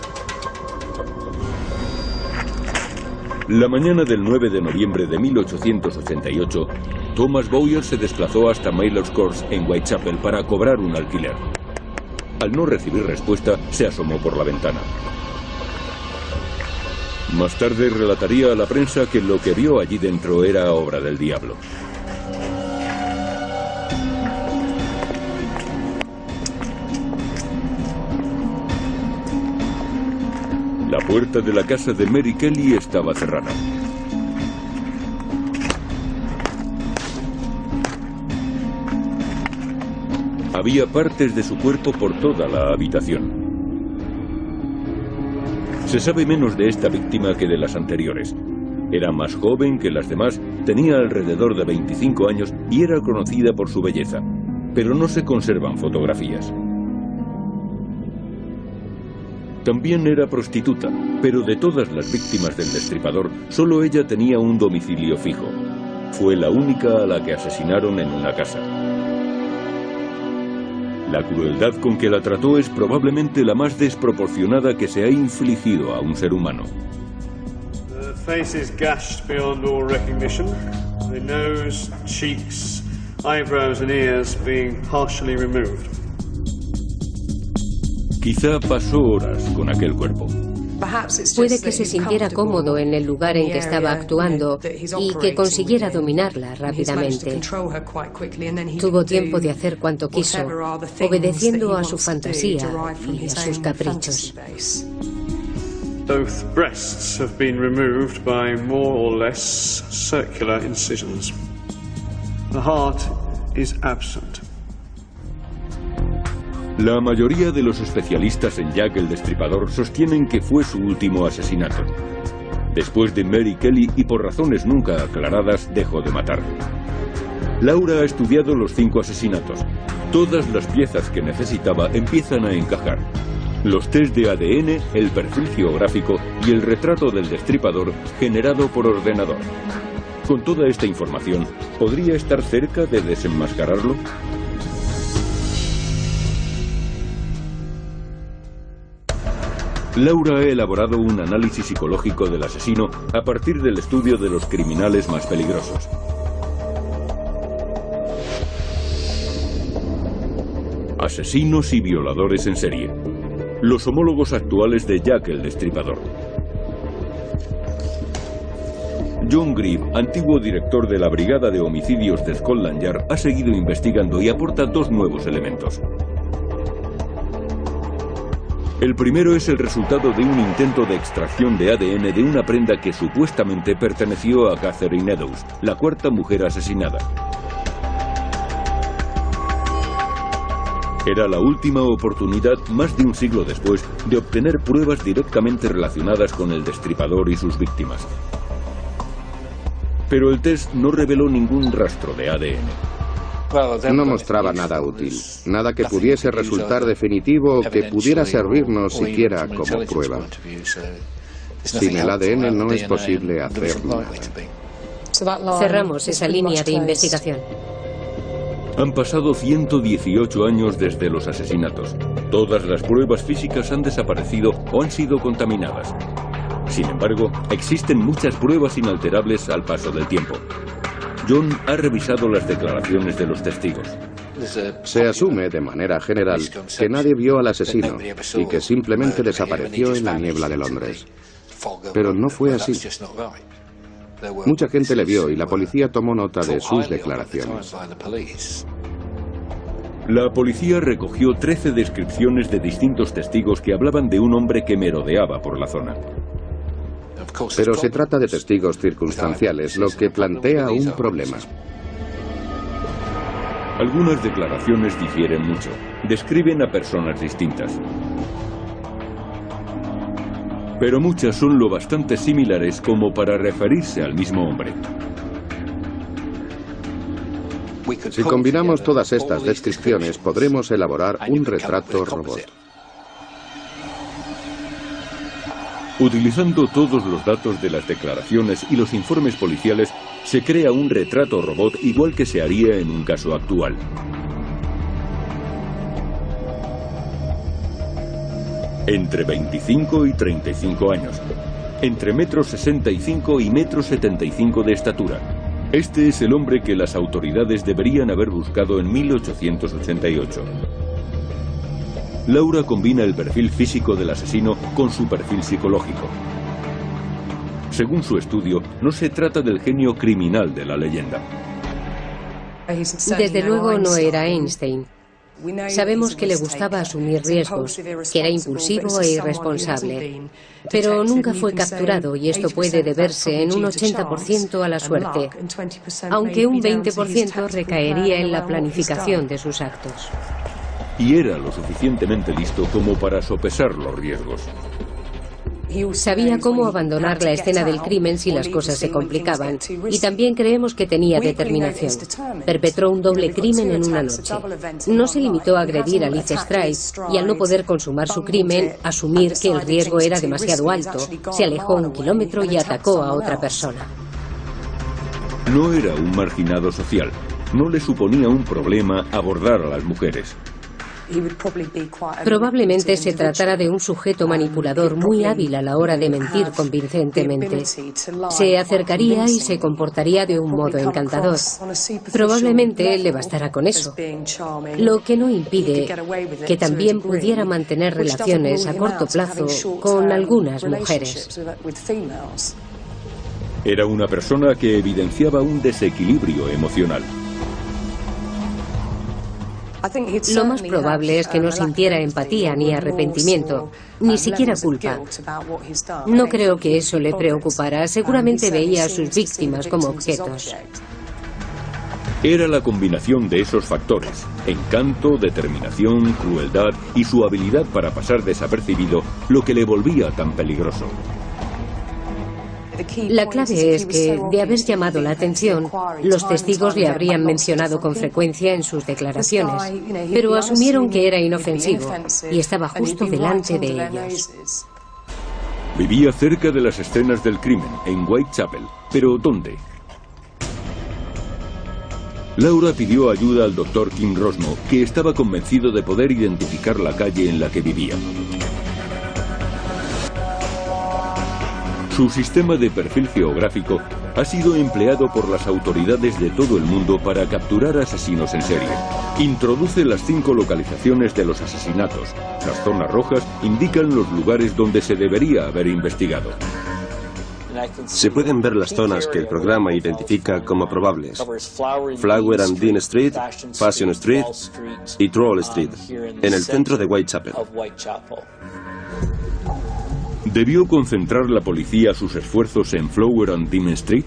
La mañana del 9 de noviembre de 1888, Thomas Bowyer se desplazó hasta Maylor's Court en Whitechapel para cobrar un alquiler. Al no recibir respuesta, se asomó por la ventana. Más tarde relataría a la prensa que lo que vio allí dentro era obra del diablo. La puerta de la casa de Mary Kelly estaba cerrada. Había partes de su cuerpo por toda la habitación. Se sabe menos de esta víctima que de las anteriores. Era más joven que las demás, tenía alrededor de 25 años y era conocida por su belleza, pero no se conservan fotografías. También era prostituta, pero de todas las víctimas del destripador, solo ella tenía un domicilio fijo. Fue la única a la que asesinaron en una casa. La crueldad con que la trató es probablemente la más desproporcionada que se ha infligido a un ser humano. The face is gashed beyond all recognition. The nose, cheeks, eyebrows and ears being partially removed. Quizá pasó horas con aquel cuerpo. Puede que se sintiera cómodo en el lugar en que estaba actuando y que consiguiera dominarla rápidamente. Tuvo tiempo de hacer cuanto quiso, obedeciendo a su fantasía y a sus caprichos. Both breasts have been removed by more or less circular incisions. The heart is absent. La mayoría de los especialistas en Jack el Destripador sostienen que fue su último asesinato. Después de Mary Kelly y por razones nunca aclaradas, dejó de matar. Laura ha estudiado los 5 asesinatos. Todas las piezas que necesitaba empiezan a encajar. Los test de ADN, el perfil geográfico y el retrato del destripador generado por ordenador. Con toda esta información, ¿podría estar cerca de desenmascararlo? Laura ha elaborado un análisis psicológico del asesino a partir del estudio de los criminales más peligrosos. Asesinos y violadores en serie. Los homólogos actuales de Jack el Destripador. John Grieve, antiguo director de la Brigada de Homicidios de Scotland Yard, ha seguido investigando y aporta 2 nuevos elementos. El primero es el resultado de un intento de extracción de ADN de una prenda que supuestamente perteneció a Catherine Eddowes, la 4ª mujer asesinada. Era la última oportunidad, más de un siglo después, de obtener pruebas directamente relacionadas con el destripador y sus víctimas. Pero el test no reveló ningún rastro de ADN. No mostraba nada útil, nada que pudiese resultar definitivo o que pudiera servirnos siquiera como prueba. Sin el ADN no es posible hacer nada. Cerramos esa línea de investigación. Han pasado 118 años desde los asesinatos. Todas las pruebas físicas han desaparecido o han sido contaminadas. Sin embargo, existen muchas pruebas inalterables al paso del tiempo. John ha revisado las declaraciones de los testigos. Se asume de manera general que nadie vio al asesino y que simplemente desapareció en la niebla de Londres. Pero no fue así. Mucha gente le vio y la policía tomó nota de sus declaraciones. La policía recogió 13 descripciones de distintos testigos que hablaban de un hombre que merodeaba por la zona. Pero se trata de testigos circunstanciales, lo que plantea un problema. Algunas declaraciones difieren mucho. Describen a personas distintas. Pero muchas son lo bastante similares como para referirse al mismo hombre. Si combinamos todas estas descripciones, podremos elaborar un retrato robot. Utilizando todos los datos de las declaraciones y los informes policiales, se crea un retrato robot igual que se haría en un caso actual. Entre 25 y 35 años. Entre 1,65 m y 1,75 m de estatura. Este es el hombre que las autoridades deberían haber buscado en 1888. Laura combina el perfil físico del asesino con su perfil psicológico. Según su estudio, no se trata del genio criminal de la leyenda. Desde luego no era Einstein. Sabemos que le gustaba asumir riesgos, que era impulsivo e irresponsable, pero nunca fue capturado y esto puede deberse en un 80% a la suerte, aunque un 20% recaería en la planificación de sus actos. Y era lo suficientemente listo como para sopesar los riesgos. Sabía cómo abandonar la escena del crimen si las cosas se complicaban, y también creemos que tenía determinación. Perpetró un doble crimen en una noche. No se limitó a agredir a Liz Stride y, al no poder consumar su crimen, asumir que el riesgo era demasiado alto, se alejó 1 kilómetro y atacó a otra persona. No era un marginado social. No le suponía un problema abordar a las mujeres. Probablemente se tratara de un sujeto manipulador muy hábil a la hora de mentir convincentemente. Se acercaría y se comportaría de un modo encantador. Probablemente le bastara con eso, lo que no impide que también pudiera mantener relaciones a corto plazo con algunas mujeres. Era una persona que evidenciaba un desequilibrio emocional. Lo más probable es que no sintiera empatía ni arrepentimiento, ni siquiera culpa. No creo que eso le preocupara. Seguramente veía a sus víctimas como objetos. Era la combinación de esos factores: encanto, determinación, crueldad y su habilidad para pasar desapercibido, lo que le volvía tan peligroso. La clave es que, de haber llamado la atención, los testigos le habrían mencionado con frecuencia en sus declaraciones, pero asumieron que era inofensivo y estaba justo delante de ellos. Vivía cerca de las escenas del crimen, en Whitechapel. ¿Pero dónde? Laura pidió ayuda al Dr. Kim Rosno, que estaba convencido de poder identificar la calle en la que vivía. Su sistema de perfil geográfico ha sido empleado por las autoridades de todo el mundo para capturar asesinos en serie. Introduce las 5 localizaciones de los asesinatos. Las zonas rojas indican los lugares donde se debería haber investigado. Se pueden ver las zonas que el programa identifica como probables: Flower and Dean Street, Fashion Street y Troll Street, en el centro de Whitechapel. ¿Debió concentrar la policía sus esfuerzos en Flower and Dean Street?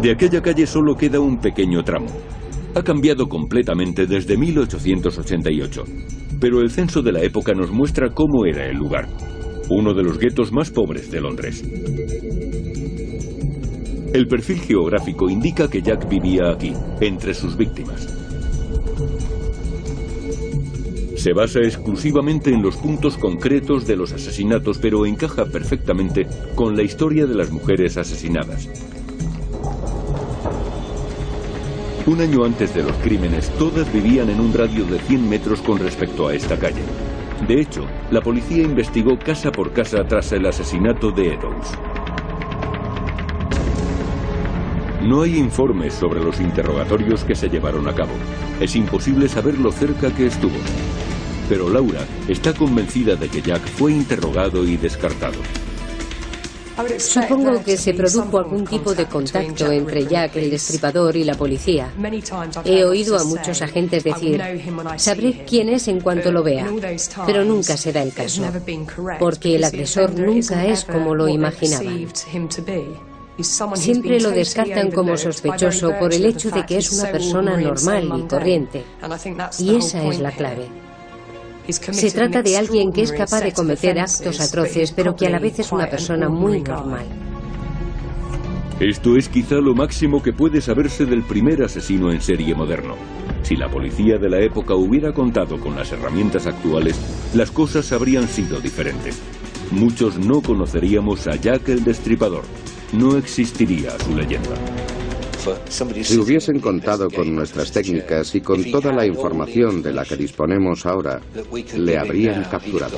De aquella calle solo queda un pequeño tramo. Ha cambiado completamente desde 1888, pero el censo de la época nos muestra cómo era el lugar: uno de los guetos más pobres de Londres. El perfil geográfico indica que Jack vivía aquí, entre sus víctimas. Se basa exclusivamente en los puntos concretos de los asesinatos, pero encaja perfectamente con la historia de las mujeres asesinadas. Un año antes de los crímenes, todas vivían en un radio de 100 metros con respecto a esta calle. De hecho, la policía investigó casa por casa tras el asesinato de Eddowes. No hay informes sobre los interrogatorios que se llevaron a cabo. Es imposible saber lo cerca que estuvo. Pero Laura está convencida de que Jack fue interrogado y descartado. Supongo que se produjo algún tipo de contacto entre Jack el Destripador y la policía. He oído a muchos agentes decir: sabré quién es en cuanto lo vea, pero nunca se da el caso, porque el agresor nunca es como lo imaginaban. Siempre lo descartan como sospechoso por el hecho de que es una persona normal y corriente, y esa es la clave. Se trata de alguien que es capaz de cometer actos atroces, pero que a la vez es una persona muy normal. Esto es quizá lo máximo que puede saberse del primer asesino en serie moderno. Si la policía de la época hubiera contado con las herramientas actuales, las cosas habrían sido diferentes. muchos no conoceríamos a Jack el Destripador. No existiría su leyenda. Si hubiesen contado con nuestras técnicas y con toda la información de la que disponemos ahora, le habrían capturado.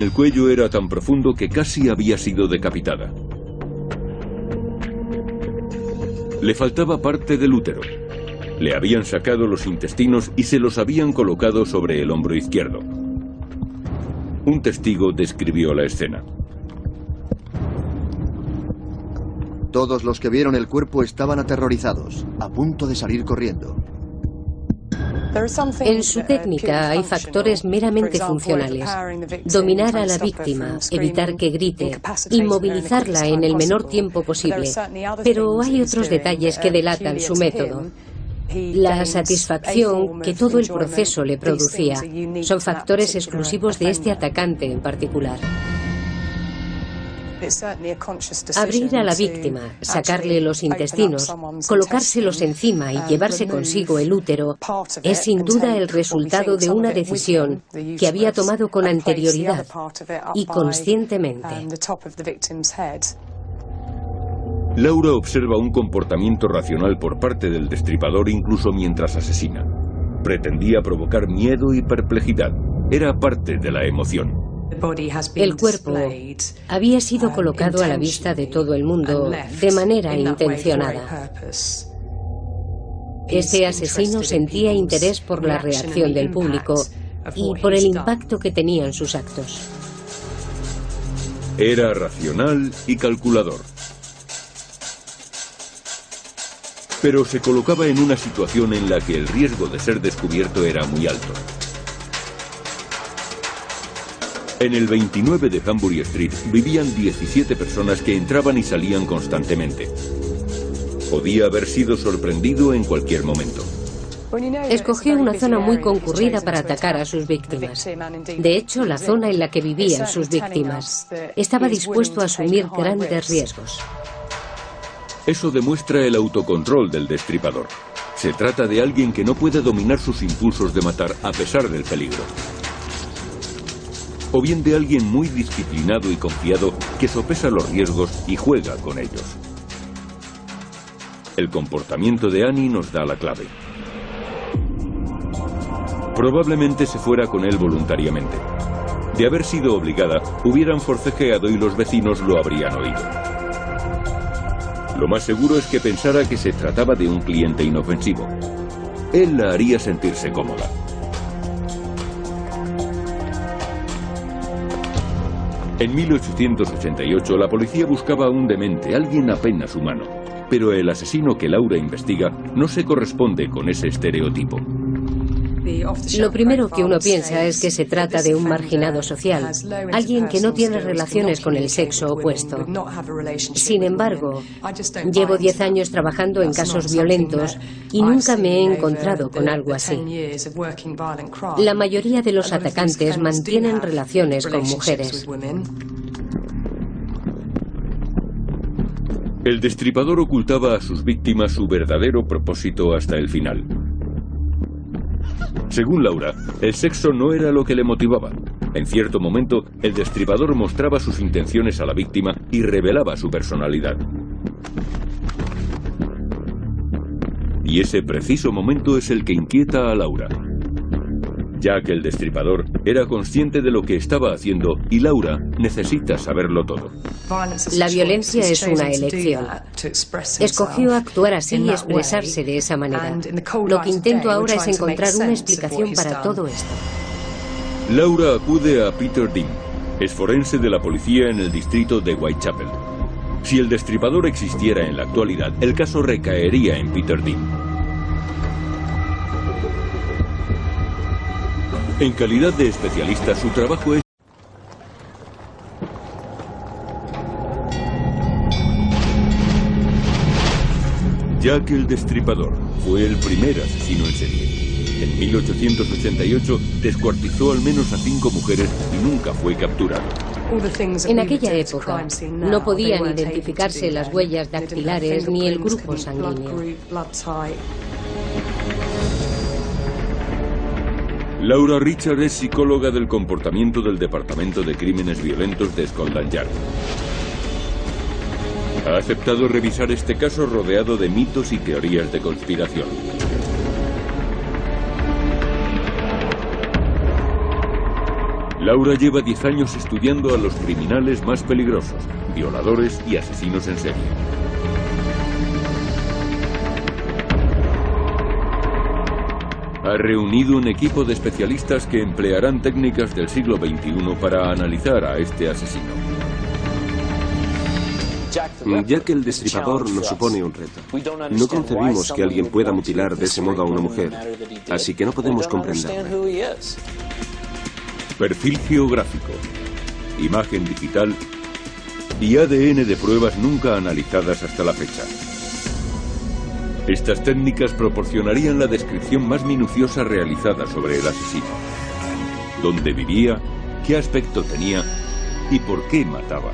El cuello era tan profundo que casi había sido decapitada. Le faltaba parte del útero. Le habían sacado los intestinos y se los habían colocado sobre el hombro izquierdo. Un testigo describió la escena. Todos los que vieron el cuerpo estaban aterrorizados, a punto de salir corriendo. En su técnica hay factores meramente funcionales. Dominar a la víctima, evitar que grite, inmovilizarla en el menor tiempo posible. Pero hay otros detalles que delatan su método. La satisfacción que todo el proceso le producía son factores exclusivos de este atacante en particular. Abrir a la víctima, sacarle los intestinos, colocárselos encima y llevarse consigo el útero es sin duda el resultado de una decisión que había tomado con anterioridad y conscientemente. Laura observa un comportamiento racional por parte del destripador incluso mientras asesina. Pretendía provocar miedo y perplejidad. Era parte de la emoción. El cuerpo había sido colocado a la vista de todo el mundo de manera intencionada. Este asesino sentía interés por la reacción del público y por el impacto que tenían sus actos. Era racional y calculador. Pero se colocaba en una situación en la que el riesgo de ser descubierto era muy alto. En el 29 de Hambury Street vivían 17 personas que entraban y salían constantemente. Podía haber sido sorprendido en cualquier momento. Escogió una zona muy concurrida para atacar a sus víctimas. De hecho, la zona en la que vivían sus víctimas estaba dispuesto a asumir grandes riesgos. Eso demuestra el autocontrol del destripador. Se trata de alguien que no puede dominar sus impulsos de matar a pesar del peligro. O bien de alguien muy disciplinado y confiado que sopesa los riesgos y juega con ellos. El comportamiento de Annie nos da la clave. Probablemente se fuera con él voluntariamente. De haber sido obligada, hubieran forcejeado y los vecinos lo habrían oído. Lo más seguro es que pensara que se trataba de un cliente inofensivo. Él la haría sentirse cómoda. En 1888 la policía buscaba a un demente, alguien apenas humano. Pero el asesino que Laura investiga no se corresponde con ese estereotipo. Lo primero que uno piensa es que se trata de un marginado social, alguien que no tiene relaciones con el sexo opuesto. Sin embargo, llevo 10 años trabajando en casos violentos y nunca me he encontrado con algo así. La mayoría de los atacantes mantienen relaciones con mujeres. El destripador ocultaba a sus víctimas su verdadero propósito hasta el final. Según Laura, el sexo no era lo que le motivaba. En cierto momento, el destripador mostraba sus intenciones a la víctima y revelaba su personalidad. Y ese preciso momento es el que inquieta a Laura. Jack el destripador era consciente de lo que estaba haciendo y Laura necesita saberlo todo. La violencia es una elección. Escogió actuar así y expresarse de esa manera. Lo que intento ahora es encontrar una explicación para todo esto. Laura acude a Peter Dean. Es forense de la policía en el distrito de Whitechapel. Si el destripador existiera en la actualidad, el caso recaería en Peter Dean. En calidad de especialista, su trabajo es Jack el Destripador. Fue el primer asesino en serie. En 1888 descuartizó al menos a 5 mujeres y nunca fue capturado. En aquella época no podían identificarse las huellas dactilares ni el grupo sanguíneo. Laura Richard es psicóloga del comportamiento del Departamento de Crímenes Violentos de Scotland Yard. Ha aceptado revisar este caso rodeado de mitos y teorías de conspiración. Laura lleva 10 años estudiando a los criminales más peligrosos, violadores y asesinos en serie. Ha reunido un equipo de especialistas que emplearán técnicas del siglo XXI para analizar a este asesino. Jack el Destripador nos supone un reto. No concebimos que alguien pueda mutilar de ese modo a una mujer, así que no podemos comprenderlo. Perfil geográfico, imagen digital y ADN de pruebas nunca analizadas hasta la fecha. Estas técnicas proporcionarían la descripción más minuciosa realizada sobre el asesino. Dónde vivía, qué aspecto tenía y por qué mataba.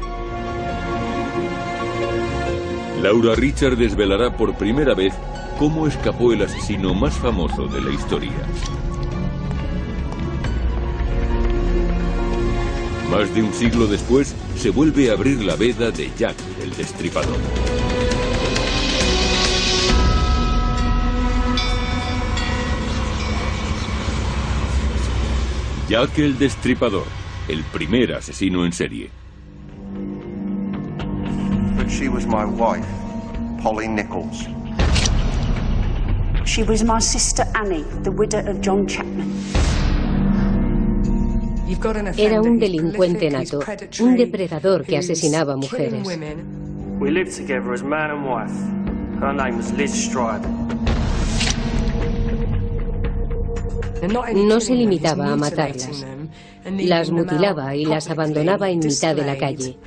Laura Richard desvelará por primera vez cómo escapó el asesino más famoso de la historia. Más de un siglo después, se vuelve a abrir la veda de Jack el Destripador. Jack el Destripador, el primer asesino en serie. But she was my wife, Polly Nichols. She was my sister Annie, the widow of John Chapman. Era un delincuente nato, un depredador que asesinaba mujeres. We lived together as man and wife. Her name was Liz Strider. No se limitaba a matarlas. Las mutilaba y las abandonaba en mitad de la calle.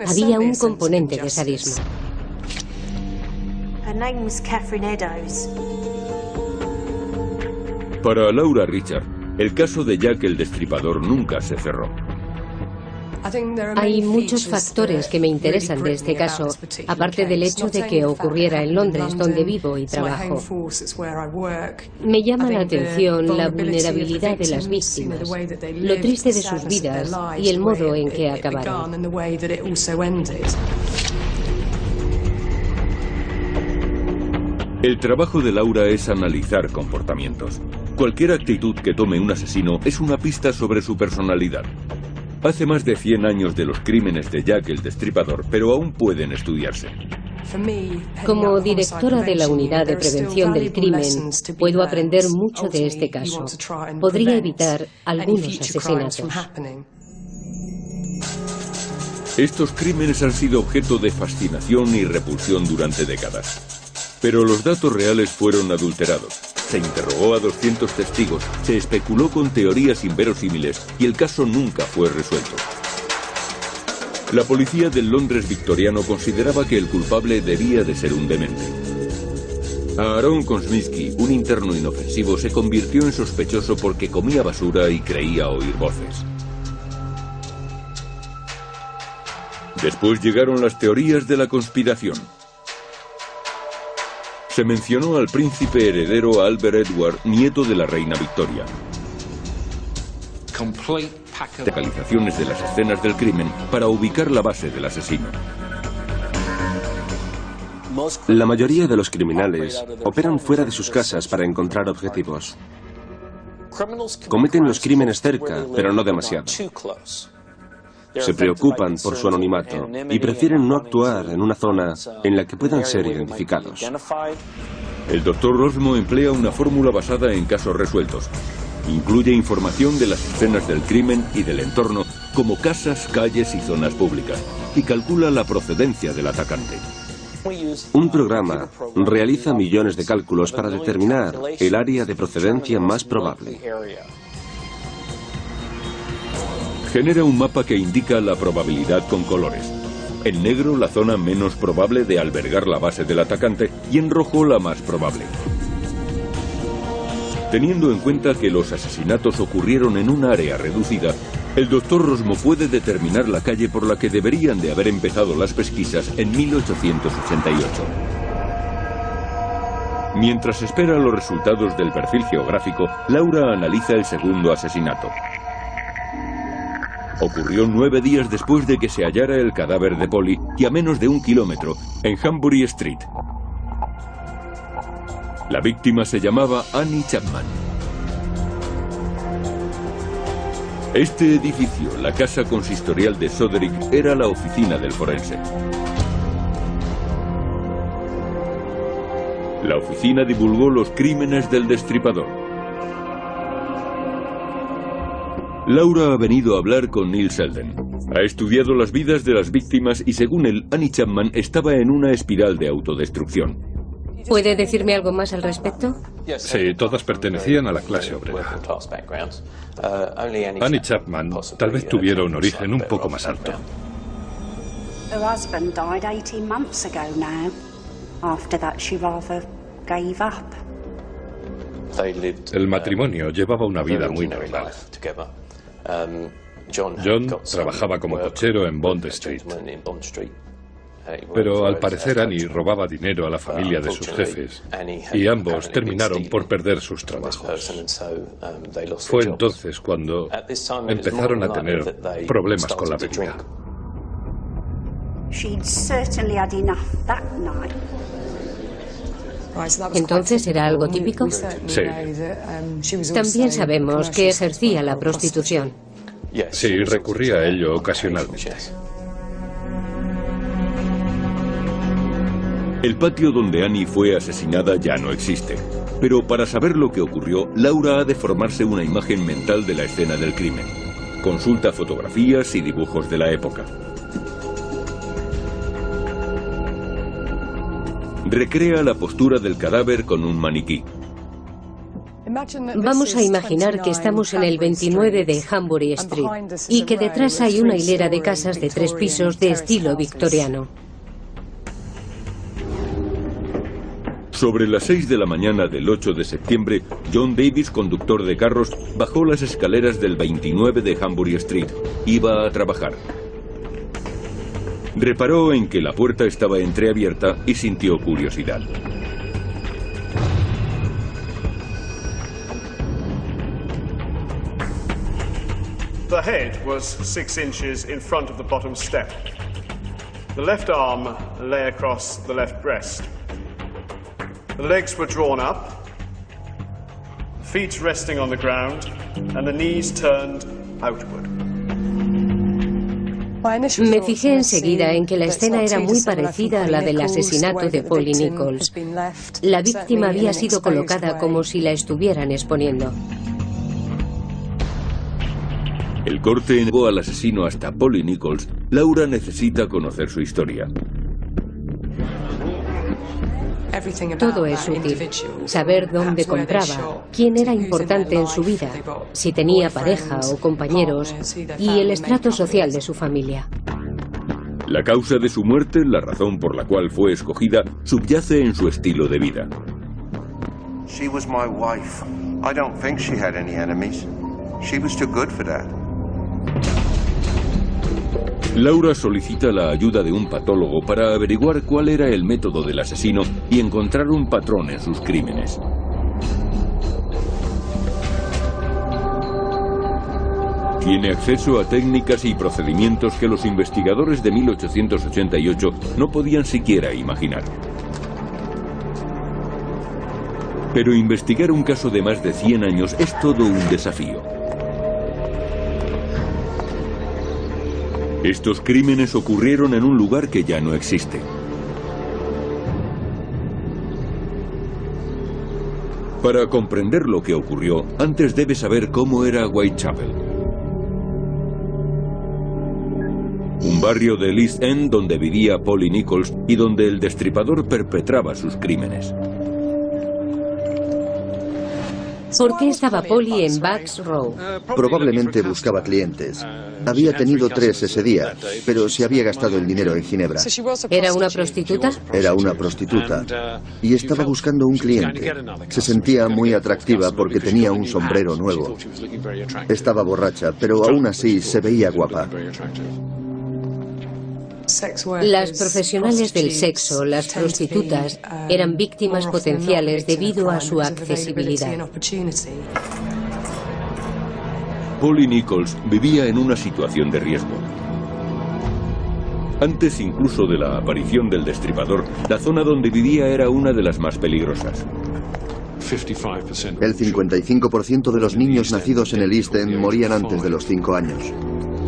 Había un componente de sadismo. Her name was Catherine Eddowes. Para Laura Richard, el caso de Jack el Destripador nunca se cerró. Hay muchos factores que me interesan de este caso, aparte del hecho de que ocurriera en Londres, donde vivo y trabajo. Me llama la atención la vulnerabilidad de las víctimas, lo triste de sus vidas y el modo en que acabaron. El trabajo de Laura es analizar comportamientos. Cualquier actitud que tome un asesino es una pista sobre su personalidad. Hace más de 100 años de los crímenes de Jack el Destripador, pero aún pueden estudiarse. Como directora de la Unidad de Prevención del Crimen, puedo aprender mucho de este caso. Podría evitar algunos asesinatos. Estos crímenes han sido objeto de fascinación y repulsión durante décadas. Pero los datos reales fueron adulterados. Se interrogó a 200 testigos, se especuló con teorías inverosímiles y el caso nunca fue resuelto. La policía del Londres victoriano consideraba que el culpable debía de ser un demente. Aaron Kosminski, un interno inofensivo, se convirtió en sospechoso porque comía basura y creía oír voces. Después llegaron las teorías de la conspiración. Se mencionó al príncipe heredero Albert Edward, nieto de la reina Victoria. Localizaciones de las escenas del crimen para ubicar la base del asesino. La mayoría de los criminales operan fuera de sus casas para encontrar objetivos. Cometen los crímenes cerca, pero no demasiado. Se preocupan por su anonimato y prefieren no actuar en una zona en la que puedan ser identificados. El Dr. Rosmo emplea una fórmula basada en casos resueltos. Incluye información de las escenas del crimen y del entorno, como casas, calles y zonas públicas, y calcula la procedencia del atacante. Un programa realiza millones de cálculos para determinar el área de procedencia más probable. Genera un mapa que indica la probabilidad con colores. En negro, la zona menos probable de albergar la base del atacante, y en rojo, la más probable. Teniendo en cuenta que los asesinatos ocurrieron en un área reducida, el Dr. Rosmo puede determinar la calle por la que deberían de haber empezado las pesquisas en 1888. Mientras espera los resultados del perfil geográfico, Laura analiza el segundo asesinato. Ocurrió 9 días después de que se hallara el cadáver de Polly y a menos de 1 kilómetro, en Hanbury Street. La víctima se llamaba Annie Chapman. Este edificio, la casa consistorial de Soderick, era la oficina del forense. La oficina divulgó los crímenes del destripador. Laura ha venido a hablar con Neil Selden. Ha estudiado las vidas de las víctimas y según él, Annie Chapman estaba en una espiral de autodestrucción. ¿Puede decirme algo más al respecto? Sí, todas pertenecían a la clase obrera. Annie Chapman tal vez tuviera un origen un poco más alto. Her husband died 18 months ago now. After that, she rather gave up. El matrimonio llevaba una vida muy normal. John trabajaba como cochero en Bond Street. Pero al parecer Annie robaba dinero a la familia de sus jefes y ambos terminaron por perder sus trabajos. Fue entonces cuando empezaron a tener problemas con la bebida. ¿Entonces era algo típico? Sí. También sabemos que ejercía la prostitución. Sí, recurría a ello ocasionalmente. El patio donde Annie fue asesinada ya no existe. Pero para saber lo que ocurrió, Laura ha de formarse una imagen mental de la escena del crimen. Consulta fotografías y dibujos de la época. Recrea la postura del cadáver con un maniquí. Vamos a imaginar que estamos en el 29 de Hanbury Street y que detrás hay una hilera de casas de 3 pisos de estilo victoriano. Sobre las 6 de la mañana del 8 de septiembre, John Davis, conductor de carros, bajó las escaleras del 29 de Hanbury Street. Iba a trabajar. Reparó en que la puerta estaba entreabierta y sintió curiosidad. The head was 6 inches in front of the bottom step. The left arm lay across the left breast. The legs were drawn up, feet resting on the ground, and the knees turned outward. Me fijé enseguida en que la escena era muy parecida a la del asesinato de Polly Nichols. La víctima había sido colocada como si la estuvieran exponiendo. El corte llevó al asesino hasta Polly Nichols. Laura necesita conocer su historia. Todo es útil. Saber dónde compraba, quién era importante en su vida, si tenía pareja o compañeros y el estrato social de su familia. La causa de su muerte, la razón por la cual fue escogida, subyace en su estilo de vida. She was my wife. I don't think she had any enemies. She was too good for that. Laura solicita la ayuda de un patólogo para averiguar cuál era el método del asesino y encontrar un patrón en sus crímenes. Tiene acceso a técnicas y procedimientos que los investigadores de 1888 no podían siquiera imaginar. Pero investigar un caso de más de 100 años es todo un desafío. Estos crímenes ocurrieron en un lugar que ya no existe. Para comprender lo que ocurrió, antes debe saber cómo era Whitechapel. Un barrio del East End donde vivía Polly Nichols y donde el destripador perpetraba sus crímenes. ¿Por qué estaba Polly en Bucks Row? Probablemente buscaba clientes. Había tenido 3 ese día, pero se había gastado el dinero en Ginebra. ¿Era una prostituta? Era una prostituta y estaba buscando un cliente. Se sentía muy atractiva porque tenía un sombrero nuevo. Estaba borracha, pero aún así se veía guapa. Las profesionales del sexo, las prostitutas, eran víctimas potenciales debido a su accesibilidad. Polly Nichols vivía en una situación de riesgo. Antes incluso de la aparición del destripador, la zona donde vivía era una de las más peligrosas. El 55% de los niños nacidos en el East End morían antes de los 5 años.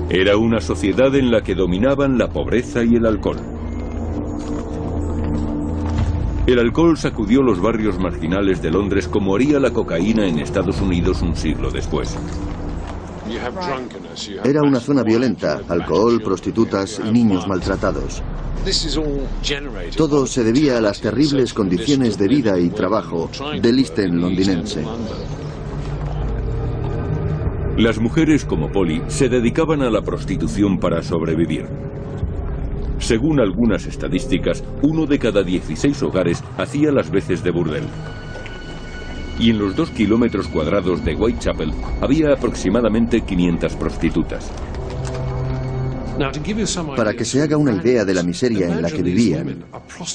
Era una sociedad en la que dominaban la pobreza y el alcohol. El alcohol sacudió los barrios marginales de Londres como haría la cocaína en Estados Unidos un siglo después. Era una zona violenta, alcohol, prostitutas y niños maltratados. Todo se debía a las terribles condiciones de vida y trabajo del East End londinense. Las mujeres como Polly se dedicaban a la prostitución para sobrevivir. Según algunas estadísticas, 1 de cada 16 hogares hacía las veces de burdel. Y en los 2 kilómetros cuadrados de Whitechapel había aproximadamente 500 prostitutas. Para que se haga una idea de la miseria en la que vivían,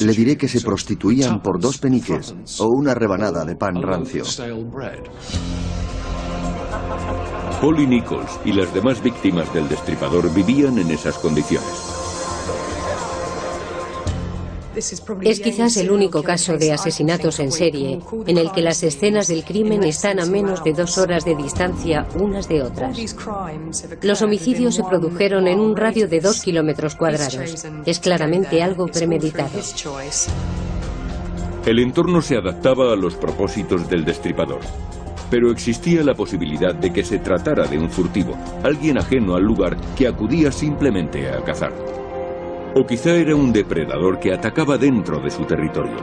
le diré que se prostituían por 2 peniques o una rebanada de pan rancio. Polly Nichols y las demás víctimas del destripador vivían en esas condiciones. Es quizás el único caso de asesinatos en serie en el que las escenas del crimen están a menos de 2 horas de distancia unas de otras. Los homicidios se produjeron en un radio de 2 kilómetros cuadrados. Es claramente algo premeditado. El entorno se adaptaba a los propósitos del destripador, pero existía la posibilidad de que se tratara de un furtivo, alguien ajeno al lugar que acudía simplemente a cazar. O quizá era un depredador que atacaba dentro de su territorio.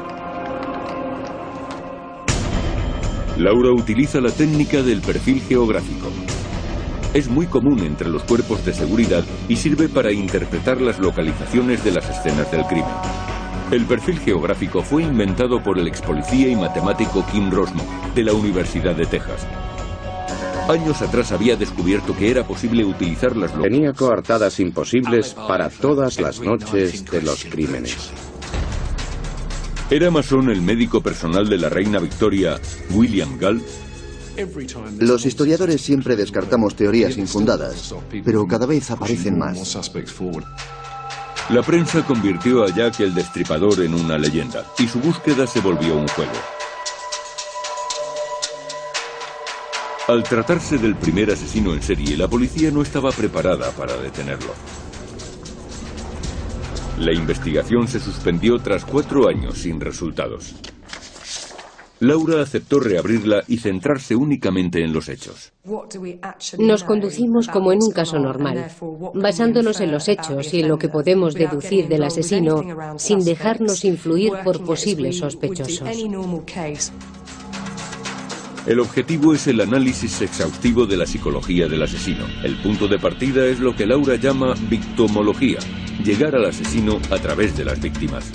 Laura utiliza la técnica del perfil geográfico. Es muy común entre los cuerpos de seguridad y sirve para interpretar las localizaciones de las escenas del crimen. El perfil geográfico fue inventado por el ex policía y matemático Kim Rosmo, de la Universidad de Texas. Años atrás había descubierto que era posible utilizar las localizaciones. Tenía coartadas imposibles para todas las noches de los crímenes. ¿Era masón el médico personal de la reina Victoria, William Gall? Los historiadores siempre descartamos teorías infundadas, pero cada vez aparecen más. La prensa convirtió a Jack el Destripador en una leyenda, y su búsqueda se volvió un juego. Al tratarse del primer asesino en serie, la policía no estaba preparada para detenerlo. La investigación se suspendió tras 4 años sin resultados. Laura aceptó reabrirla y centrarse únicamente en los hechos. Nos conducimos como en un caso normal, basándonos en los hechos y en lo que podemos deducir del asesino sin dejarnos influir por posibles sospechosos. El objetivo es el análisis exhaustivo de la psicología del asesino. El punto de partida es lo que Laura llama victimología, llegar al asesino a través de las víctimas.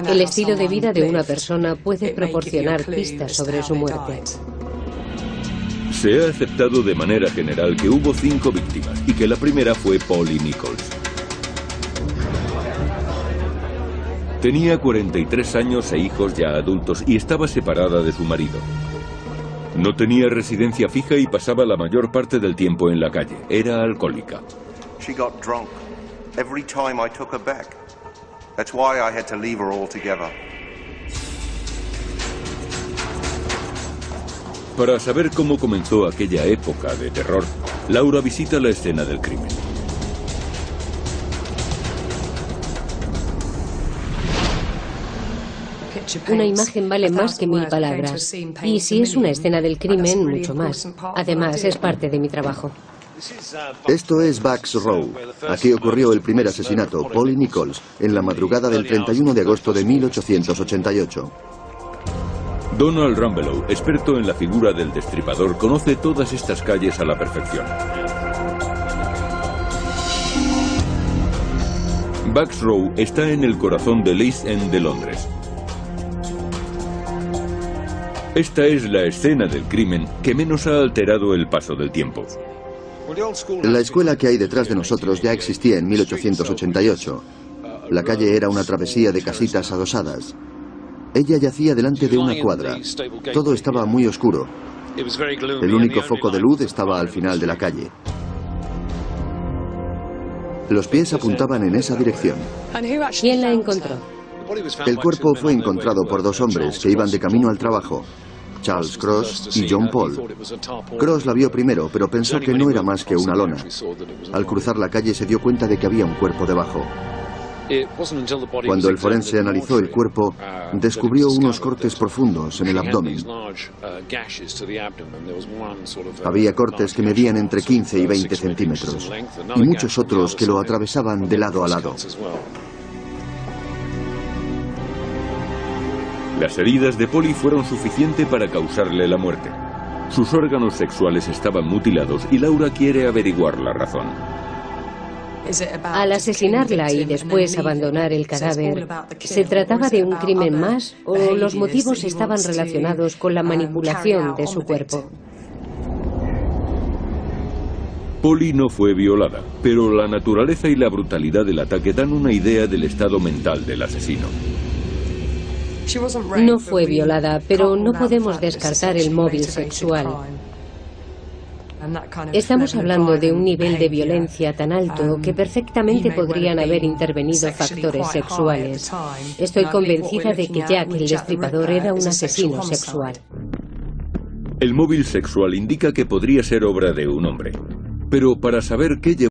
El estilo de vida de una persona puede proporcionar pistas sobre su muerte. Se ha aceptado de manera general que hubo 5 víctimas y que la primera fue Polly Nichols. Tenía 43 años e hijos ya adultos y estaba separada de su marido. No tenía residencia fija y pasaba la mayor parte del tiempo en la calle. Era alcohólica. She got drunk every time I took her back. That's why I had to leave her altogether. Para saber cómo comenzó aquella época de terror, Laura visita la escena del crimen. Una imagen vale más que 1000 palabras. Y si es una escena del crimen, mucho más. Además, es parte de mi trabajo. Esto es Bucks Row. Aquí ocurrió el primer asesinato, Polly Nichols, en la madrugada del 31 de agosto de 1888. Donald Rumbelow, experto en la figura del destripador, conoce todas estas calles a la perfección. Bucks Row está en el corazón del East End de Londres. Esta es la escena del crimen que menos ha alterado el paso del tiempo. La escuela que hay detrás de nosotros ya existía en 1888. La calle era una travesía de casitas adosadas. Ella yacía delante de una cuadra. Todo estaba muy oscuro. El único foco de luz estaba al final de la calle. Los pies apuntaban en esa dirección. ¿Quién la encontró? El cuerpo fue encontrado por dos hombres que iban de camino al trabajo, Charles Cross y John Paul. Cross la vio primero, pero pensó que no era más que una lona. Al cruzar la calle se dio cuenta de que había un cuerpo debajo. Cuando el forense analizó el cuerpo, descubrió unos cortes profundos en el abdomen. Había cortes que medían entre 15 y 20 centímetros, y muchos otros que lo atravesaban de lado a lado. Las heridas de Polly fueron suficientes para causarle la muerte. Sus órganos sexuales estaban mutilados y Laura quiere averiguar la razón. Al asesinarla y después abandonar el cadáver, ¿se trataba de un crimen más o los motivos estaban relacionados con la manipulación de su cuerpo? Polly no fue violada, pero la naturaleza y la brutalidad del ataque dan una idea del estado mental del asesino. No fue violada, pero no podemos descartar el móvil sexual. Estamos hablando de un nivel de violencia tan alto que perfectamente podrían haber intervenido factores sexuales. Estoy convencida de que Jack el Destripador era un asesino sexual. El móvil sexual indica que podría ser obra de un hombre, pero para saber qué llevó